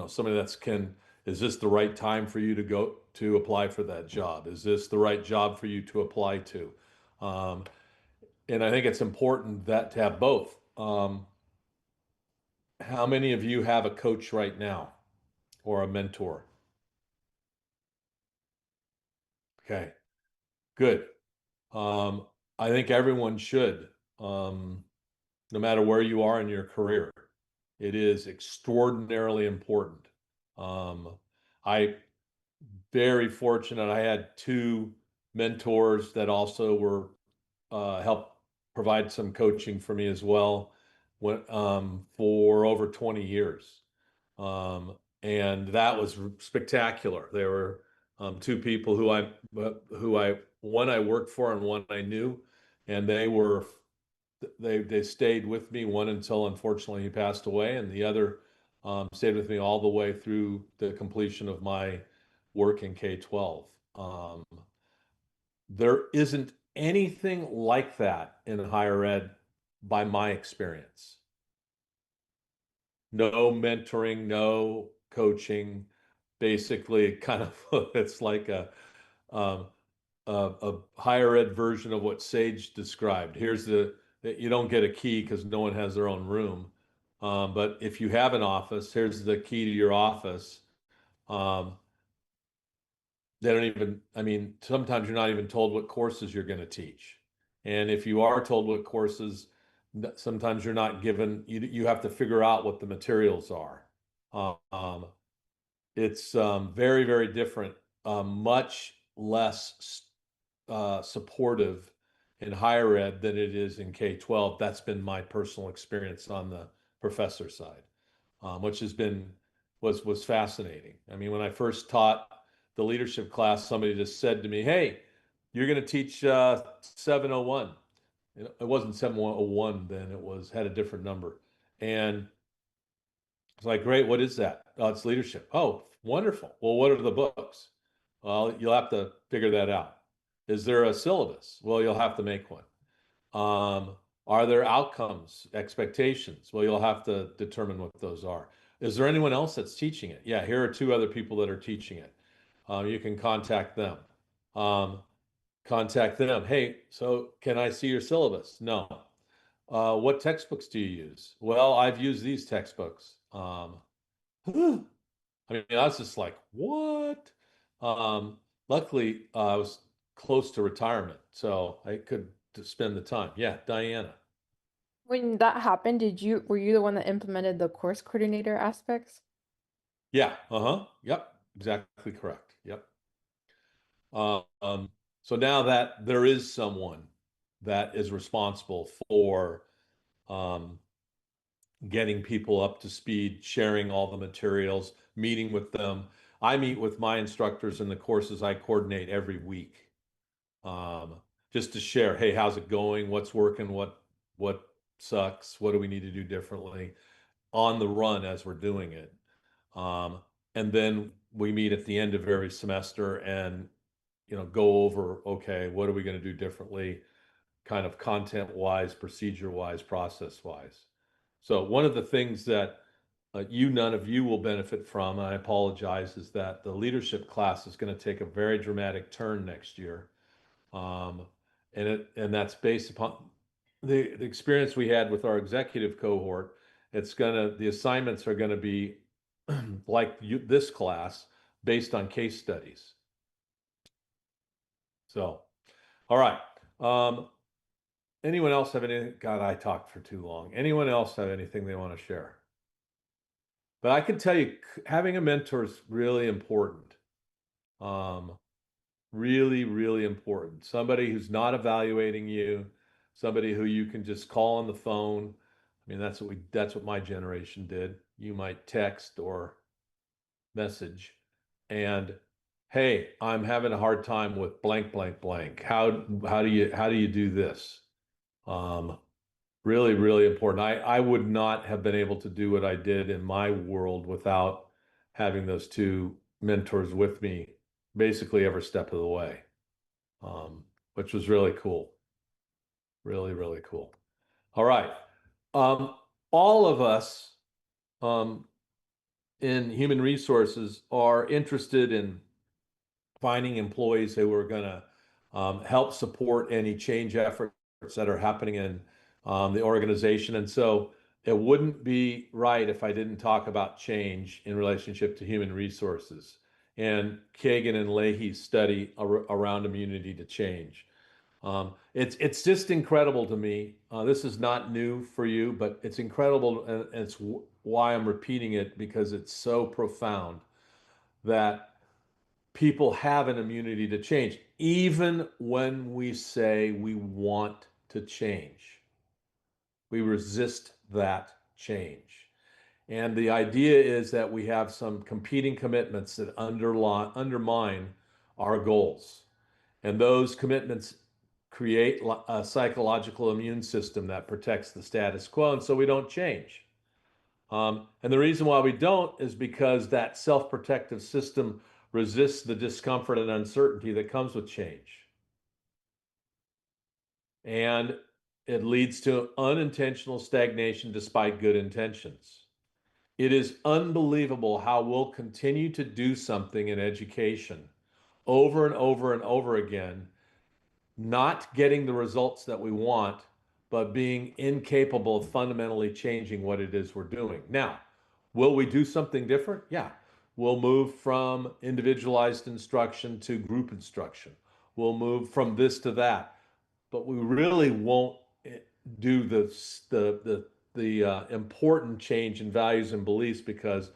somebody is this the right time for you to go to apply for that job? Is this the right job for you to apply to? Um, and I think it's important that to have both. How many of you have a coach right now or a mentor? Okay, good. I think everyone should, no matter where you are in your career. It is extraordinarily important. I very fortunate. I had two mentors that also were helped provide some coaching for me as well. For over 20 years, and that was spectacular. There were two people one I worked for and one I knew, and they stayed with me. One until unfortunately he passed away, and the other stayed with me all the way through the completion of my work in K-12. There isn't anything like that in higher ed by my experience. No mentoring, no coaching, basically kind of it's like um, a higher ed version of what Sage described. You don't get a key because no one has their own room. But if you have an office, here's the key to your office. Um, they don't even, I mean, sometimes you're not even told what courses you're going to teach. And if you are told what courses, sometimes you're not given, you have to figure out what the materials are. It's very, very different, much less supportive in higher ed than it is in K-12. That's been my personal experience on the professor side, which was fascinating. I mean, when I first taught the leadership class, somebody just said to me, "Hey, you're going to teach 701." It wasn't 701 then; had a different number, and it's like, "Great, what is that?" "Oh, it's leadership." "Oh, wonderful. Well, what are the books?" "Well, you'll have to figure that out." "Is there a syllabus?" "Well, you'll have to make one." Are there outcomes, expectations? Well, you'll have to determine what those are. Is there anyone else that's teaching it? Yeah, here are two other people that are teaching it. You can contact them. Hey, so can I see your syllabus? No. What textbooks do you use? Well, I've used these textbooks. I mean, I was just like, what? Luckily, I was close to retirement, so I could spend the time. Yeah, Diana. When that happened, were you the one that implemented the course coordinator aspects? Yeah, uh-huh. Yep, exactly correct. Yep. Um, so now that there is someone that is responsible for um, getting people up to speed, sharing all the materials, meeting with them. I meet with my instructors in the courses I coordinate every week, um, just to share, hey, how's it going? What's working? What sucks? What do we need to do differently on the run as we're doing it? Um, and then we meet at the end of every semester and go over, okay, what are we going to do differently, kind of content wise, procedure wise, process wise. So one of the things that none of you will benefit from, and I apologize, is that the leadership class is going to take a very dramatic turn next year. Um, and that's based upon the experience we had with our executive cohort. The assignments are going to be like this class based on case studies. So, all right. Anyone else have anything? God, I talked for too long. Anyone else have anything they want to share? But I can tell you, having a mentor is really important. Um, really, really important. Somebody who's not evaluating you, somebody who you can just call on the phone. I mean, that's what my generation did. You might text or message and, hey, I'm having a hard time with blank, blank, blank. How do you do this? Really, really important. I would not have been able to do what I did in my world without having those two mentors with me basically every step of the way, which was really cool. Really, really cool. All right. Um, all of us in human resources are interested in finding employees who are going to help support any change efforts that are happening in the organization. And so it wouldn't be right if I didn't talk about change in relationship to human resources and Kagan and Leahy's study around immunity to change. It's just incredible to me. This is not new for you, but it's incredible, and it's why I'm repeating it, because it's so profound that people have an immunity to change, even when we say we want to change. We resist that change. And the idea is that we have some competing commitments that undermine our goals. And those commitments create a psychological immune system that protects the status quo, and so we don't change. And the reason why we don't is because that self-protective system resists the discomfort and uncertainty that comes with change. And it leads to unintentional stagnation despite good intentions. It is unbelievable how we'll continue to do something in education over and over and over again, not getting the results that we want, but being incapable of fundamentally changing what it is we're doing. Now, will we do something different? Yeah. We'll move from individualized instruction to group instruction. We'll move from this to that, but we really won't do the important change in values and beliefs, because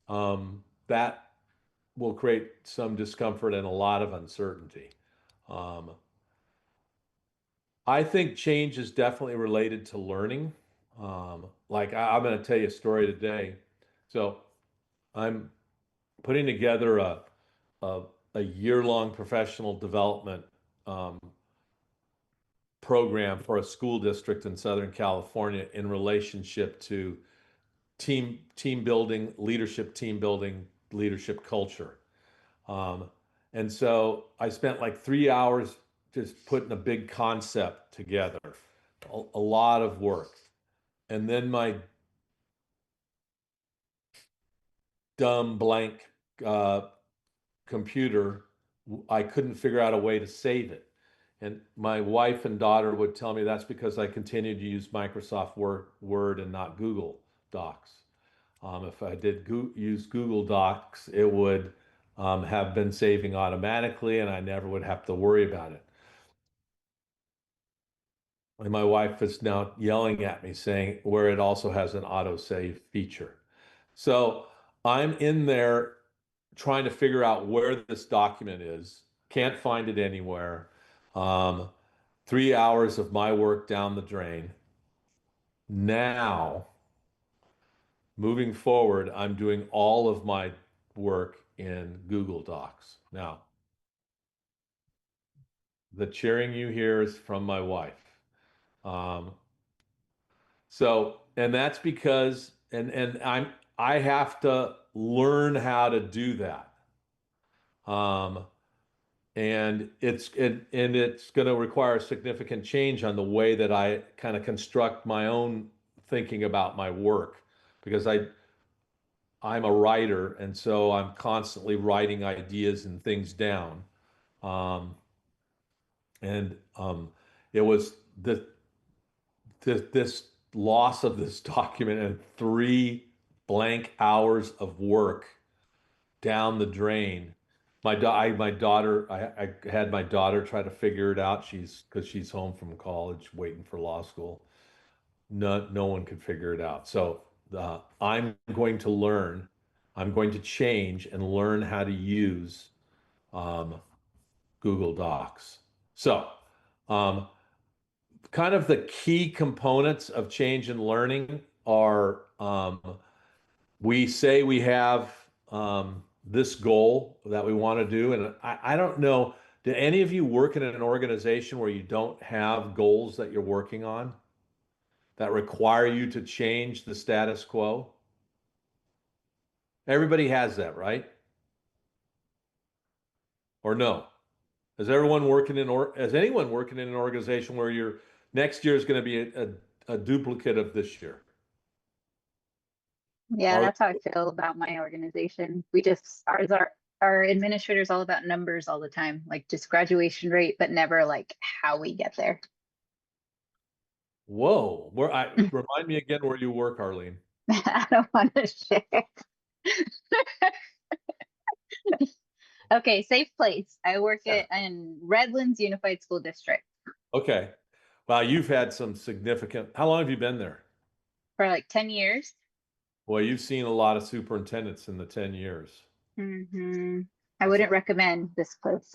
that will create some discomfort and a lot of uncertainty. Um, I think change is definitely related to learning. Like I'm going to tell you a story today. So I'm putting together a, a year-long professional development um, program for a school district in Southern California in relationship to team building, team building, leadership culture. Um, and so I spent like 3 hours just putting a big concept together, a lot of work. And then my dumb blank uh, computer, I couldn't figure out a way to save it. And my wife and daughter would tell me that's because I continued to use Microsoft Word and not Google Docs. If I did use Google Docs, it would have been saving automatically and I never would have to worry about it. And my wife is now yelling at me saying where it also has an autosave feature. So I'm in there trying to figure out where this document is, can't find it anywhere. 3 hours of my work down the drain. Now, moving forward, I'm doing all of my work in Google Docs. Now, the cheering you hear is from my wife. Um, and that's because, I have to learn how to do that. And it's going to require significant change on the way that I kind of construct my own thinking about my work because I'm a writer, and so I'm constantly writing ideas and things down. Um, and it was this loss of this document and 3 blank hours of work down the drain. My daughter, I had my daughter try to figure it out. Because she's home from college waiting for law school. No one could figure it out. So I'm going to learn, I'm going to change and learn how to use um, Google Docs. So, kind of the key components of change and learning are we say we have this goal that we want to do. And I don't know, do any of you work in an organization where you don't have goals that you're working on that require you to change the status quo? Everybody has that, right? Or no? Is everyone working in, or is anyone working in an organization where your next year is going to be a duplicate of this year? Yeah, Or that's how I feel about my organization. We just our administrators all about numbers all the time, like just graduation rate, but never like how we get there. whoa, remind me again where you work, Arlene. I don't want to share. Okay, safe place. I work in Redlands Unified School District Okay. Wow, you've had some significant, how long have you been there? for like 10 years. Well, you've seen a lot of superintendents in the 10 years. I wouldn't recommend this place.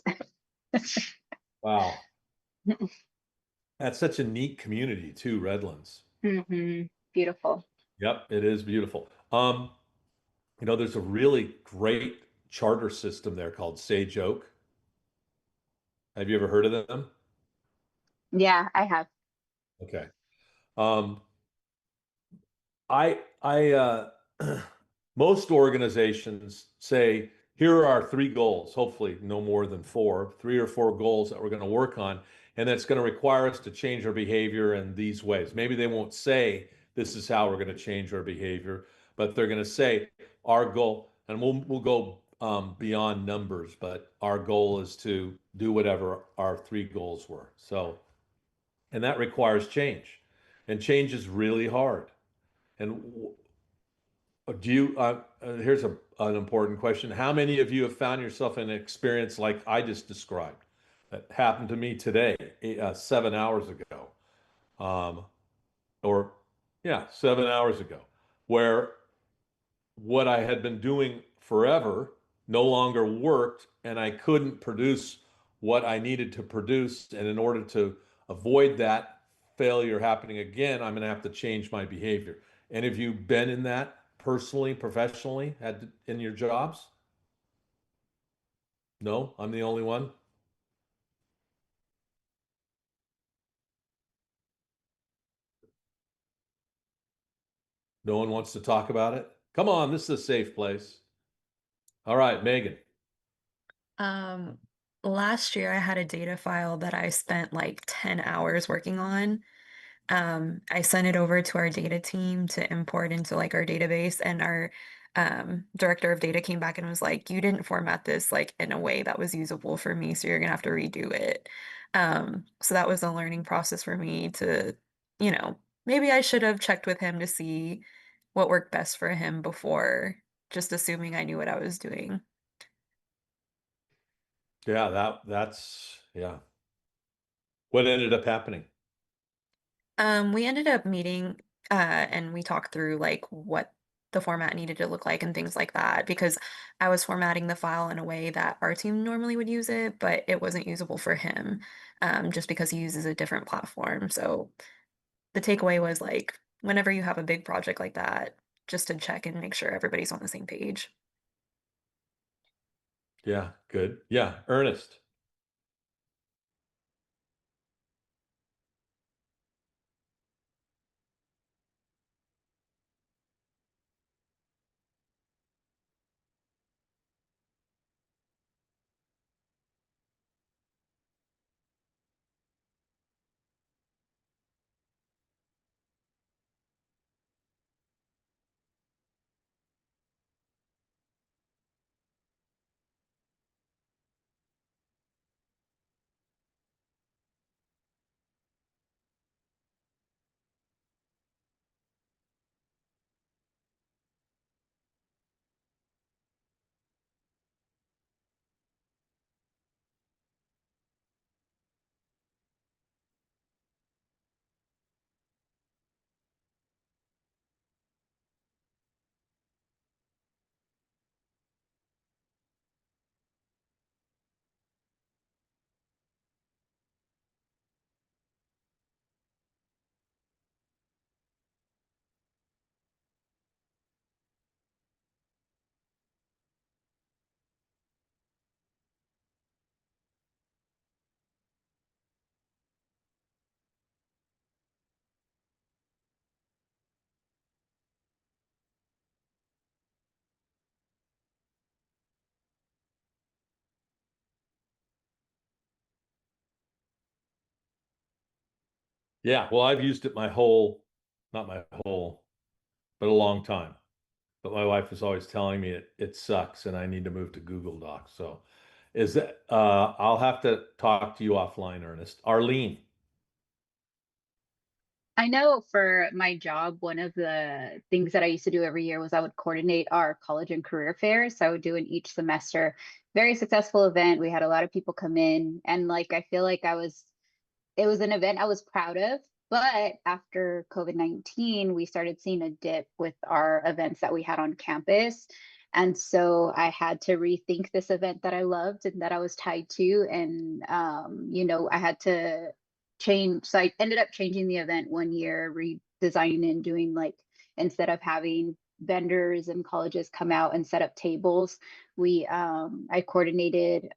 Wow. That's such a neat community too, Redlands. Beautiful. Yep, it is beautiful. There's a really great charter system there called Sage Oak. Have you ever heard of them? Yeah, I have. Okay. Um, I most organizations say, here are our 3 goals, hopefully no more than 4, 3 or 4 goals that we're going to work on, and that's going to require us to change our behavior in these ways. Maybe they won't say this is how we're going to change our behavior, but they're going to say our goal, and we'll go beyond numbers, but our goal is to do whatever our 3 goals were. So, and that requires change, and change is really hard. And do you, here's an important question. How many of you have found yourself in an experience like I just described that happened to me today, 7 hours ago? Or, yeah, 7 hours ago, where what I had been doing forever no longer worked and I couldn't produce what I needed to produce. And in order to avoid that failure happening again, I'm going to have to change my behavior. And have you been in that personally, professionally, in your jobs? No, I'm the only one. No one wants to talk about it? Come on, this is a safe place. All right, Megan. Last year I had a data file that I spent like 10 hours working on. I sent it over to our data team to import into like our database, and our director of data came back and was like, you didn't format this like in a way that was usable for me, so you're gonna have to redo it. So that was a learning process for me to, maybe I should have checked with him to see what worked best for him before just assuming I knew what I was doing. Yeah, that's yeah. What ended up happening? We ended up meeting and we talked through like what the format needed to look like and things like that because I was formatting the file in a way that our team normally would use it, but it wasn't usable for him just because he uses a different platform. So the takeaway was like whenever you have a big project like that, just to check and make sure everybody's on the same page. Yeah, good. Yeah, Ernest. Yeah, well, I've used it not my whole, but a long time. But my wife is always telling me it sucks and I need to move to Google Docs. So is that I'll have to talk to you offline, Ernest. Arlene. I know for my job, one of the things that I used to do every year was I would coordinate our college and career fairs. So I would do in each semester. Very successful event. We had a lot of people come in, and like I feel like it was an event I was proud of. But after COVID-19, we started seeing a dip with our events that we had on campus. And so I had to rethink this event that I loved and that I was tied to. And, I had to change. So I ended up changing the event one year, redesigning and doing like, instead of having vendors and colleges come out and set up tables, I coordinated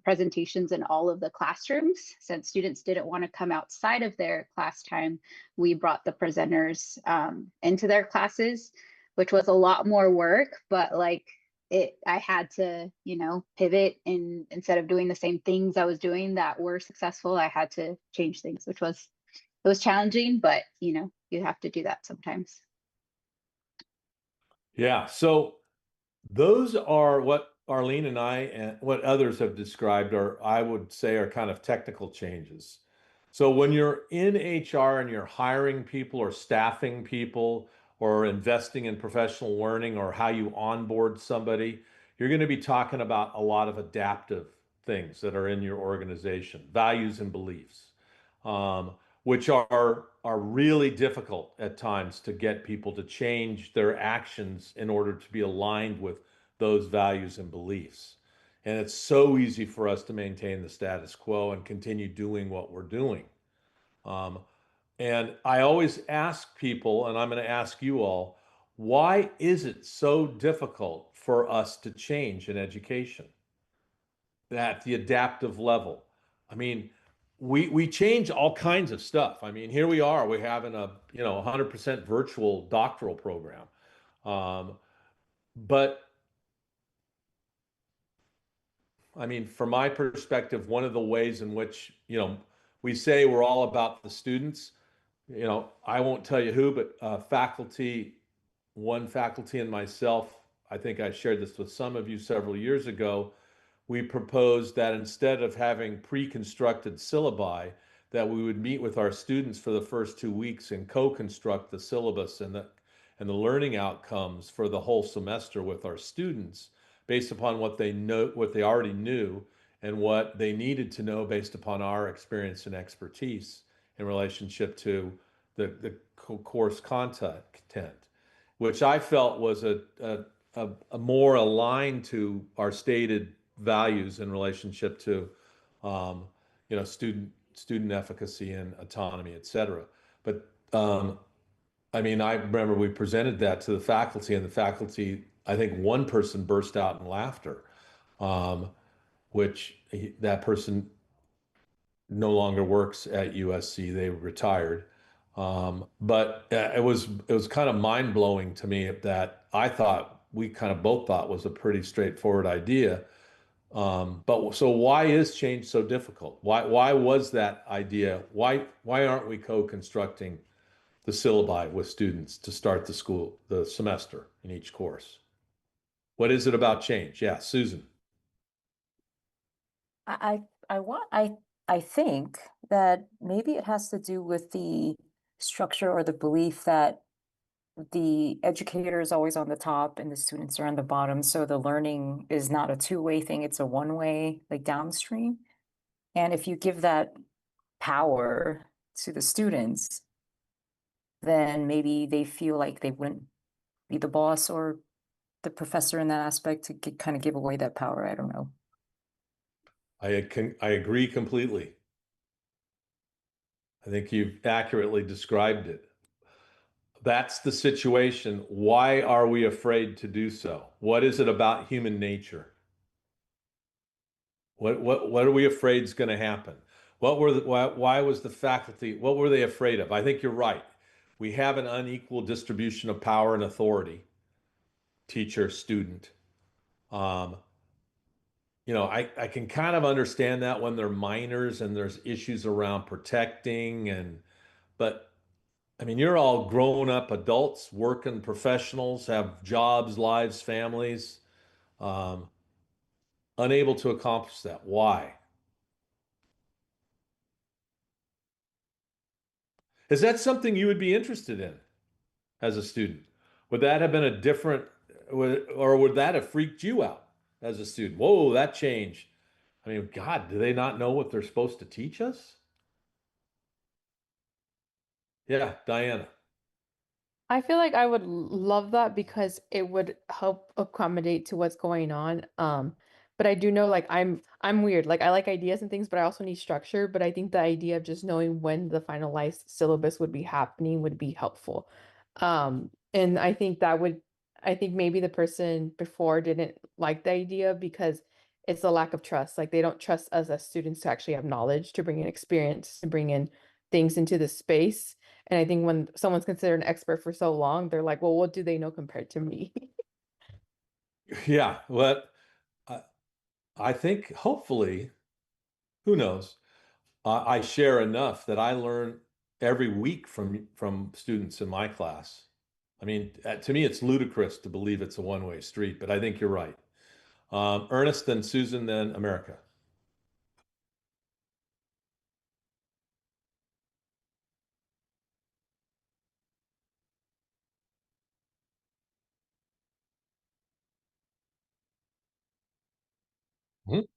presentations in all of the classrooms. Since students didn't want to come outside of their class time, we brought the presenters into their classes, which was a lot more work, but like I had to, pivot, and instead of doing the same things I was doing that were successful, I had to change things, it was challenging, but you have to do that sometimes. Yeah, so those are what Arlene and I and what others have described are, I would say, are kind of technical changes. So when you're in HR and you're hiring people or staffing people or investing in professional learning or how you onboard somebody, you're going to be talking about a lot of adaptive things that are in your organization, values and beliefs, um, which are really difficult at times to get people to change their actions in order to be aligned with those values and beliefs. And it's so easy for us to maintain the status quo and continue doing what we're doing. Um, and I always ask people, and I'm going to ask you all, why is it so difficult for us to change in education at the adaptive level? I mean, we change all kinds of stuff. I mean, here we are, we're having a 100% virtual doctoral program. Um, but I mean, from my perspective, one of the ways in which, we say we're all about the students, I won't tell you who, but one faculty and myself, I think I shared this with some of you several years ago, we proposed that instead of having pre-constructed syllabi, that we would meet with our students for the first 2 weeks and co-construct the syllabus and the learning outcomes for the whole semester with our students based upon what they know, what they already knew, and what they needed to know based upon our experience and expertise in relationship to the course content, which I felt was a more aligned to our stated values in relationship to, um, student efficacy and autonomy, et cetera. But I mean, I remember we presented that to the faculty, and the faculty, I think one person burst out in laughter, um, that person no longer works at USC. They retired. But it was kind of mind blowing to me that I thought we kind of both thought was a pretty straightforward idea. But so why is change so difficult? Why was that idea? Why aren't we co-constructing the syllabi with students to start the semester in each course? What is it about change? Yeah, Susan. I think that maybe it has to do with the structure or the belief that the educator is always on the top and the students are on the bottom. So the learning is not a two-way thing, it's a one-way, like downstream. And if you give that power to the students, then maybe they feel like they wouldn't be the boss or the professor in that aspect to kind of give away that power. I don't know. I agree completely. I think you've accurately described it. That's the situation. Why are we afraid to do so? What is it about human nature? What are we afraid is going to happen? Why was the faculty, what were they afraid of? I think you're right. We have an unequal distribution of power and authority, teacher, student. Um, I can kind of understand that when they're minors and there's issues around protecting but I mean, you're all grown up adults, working professionals, have jobs, lives, families, um, unable to accomplish that. Why? Is that something you would be interested in as a student? Would that have been a different, or would that have freaked you out as a student? Whoa, that changed. I mean, God, do they not know what they're supposed to teach us? Yeah, Diana. I feel like I would love that because it would help accommodate to what's going on. But I do know like I'm weird. Like I like ideas and things, but I also need structure. But I think the idea of just knowing when the finalized syllabus would be happening would be helpful. And I think maybe the person before didn't like the idea because it's a lack of trust. Like they don't trust us as students to actually have knowledge, to bring in experience, to bring in things into the space. And I think when someone's considered an expert for so long, they're like, well, what do they know compared to me? Yeah, well, I, I think hopefully, who knows? I share enough that I learn every week from students in my class. I mean, to me, it's ludicrous to believe it's a one-way street, but I think you're right. Ernest, then Susan, then America. Mhm.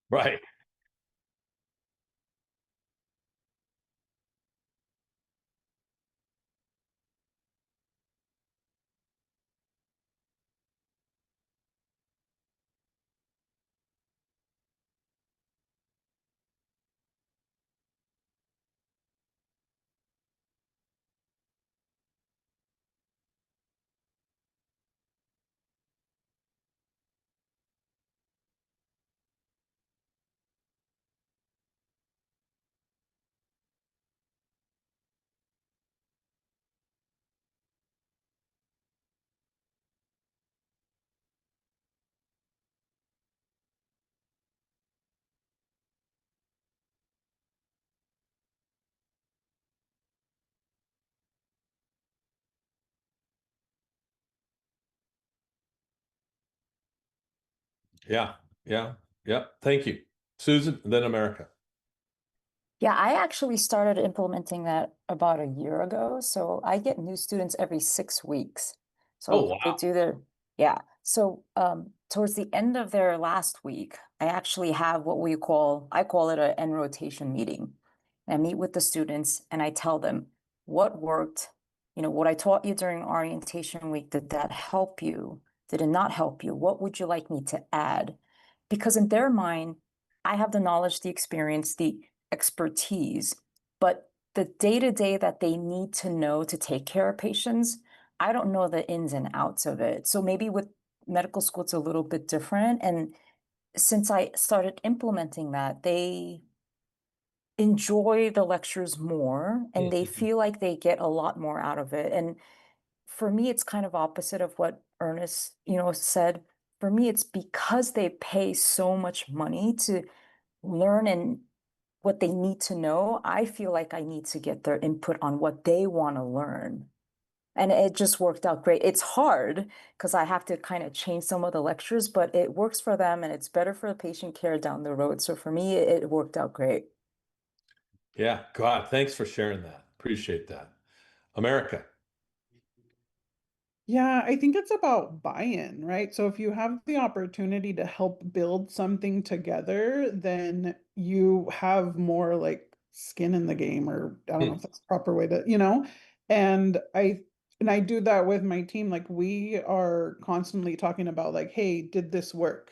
Right. Yeah, yeah, yeah. Thank you. Susan, and then America. Yeah, I actually started implementing that about a year ago. So I get new students every 6 weeks. Oh, So they wow. do their, yeah. So towards the end of their last week, I actually have what I call it an end rotation meeting. I meet with the students and I tell them what worked, what I taught you during orientation week, did that help you? Did it not help you? What would you like me to add? Because in their mind, I have the knowledge, the experience, the expertise, but the day-to-day that they need to know to take care of patients, I don't know the ins and outs of it. So maybe with medical school, it's a little bit different. And since I started implementing that, they enjoy the lectures more and they feel like they get a lot more out of it. And for me, it's kind of opposite of what Ernest, said. For me, it's because they pay so much money to learn and what they need to know. I feel like I need to get their input on what they want to learn. And it just worked out great. It's hard because I have to kind of change some of the lectures, but it works for them and it's better for the patient care down the road. So for me, it worked out great. Yeah, God, thanks for sharing that. Appreciate that. America. Yeah, I think it's about buy-in, right? So if you have the opportunity to help build something together, then you have more like skin in the game, or I don't know if that's the proper way to, and I do that with my team. Like we are constantly talking about like, hey, did this work?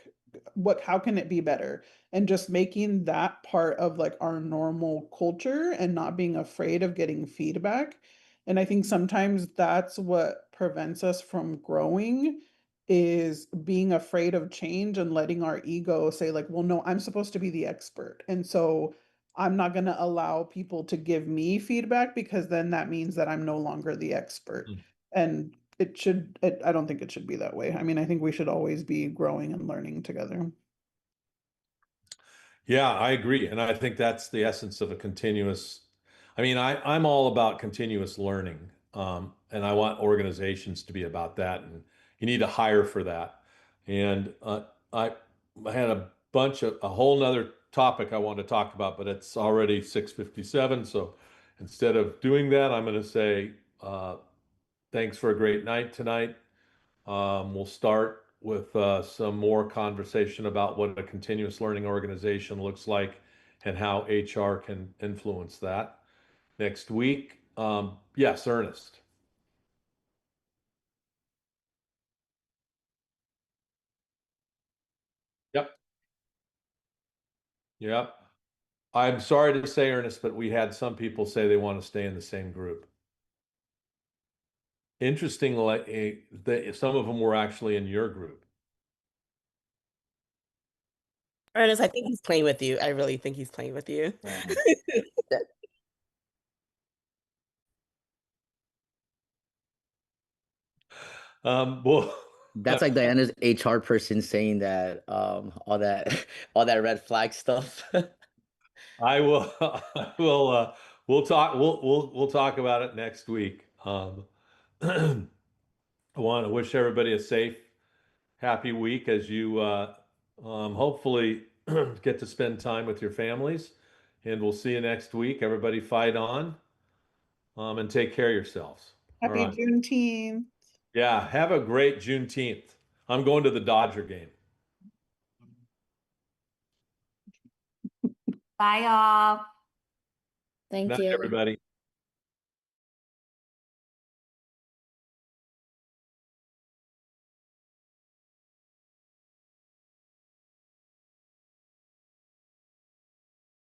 How can it be better? And just making that part of like our normal culture and not being afraid of getting feedback. And I think sometimes that's what prevents us from growing, is being afraid of change and letting our ego say like, well, no, I'm supposed to be the expert. And so I'm not going to allow people to give me feedback because then that means that I'm no longer the expert. And I don't think it should be that way. I mean, I think we should always be growing and learning together. Yeah, I agree. And I think that's the essence of a continuous. I mean, I'm all about continuous learning. And I want organizations to be about that. And you need to hire for that. And I had a whole nother topic I want to talk about, but it's already 6:57. So instead of doing that, I'm going to say, thanks for a great night tonight. We'll start with some more conversation about what a continuous learning organization looks like and how HR can influence that next week. Yes, Ernest. Yep. Yep. I'm sorry to say, Ernest, but we had some people say they want to stay in the same group. Interestingly, some of them were actually in your group. Ernest, I think he's playing with you. I really think he's playing with you. Well, That's like Diana's HR person saying that all that all that red flag stuff. I will. I will. We'll talk. We'll talk about it next week. I want to wish everybody a safe, happy week as you hopefully get to spend time with your families. And we'll see you next week. Everybody fight on and take care of yourselves. All Happy right. Juneteenth. Yeah. Have a great Juneteenth. I'm going to the Dodger game. Bye, y'all. Thank Night, you. everybody.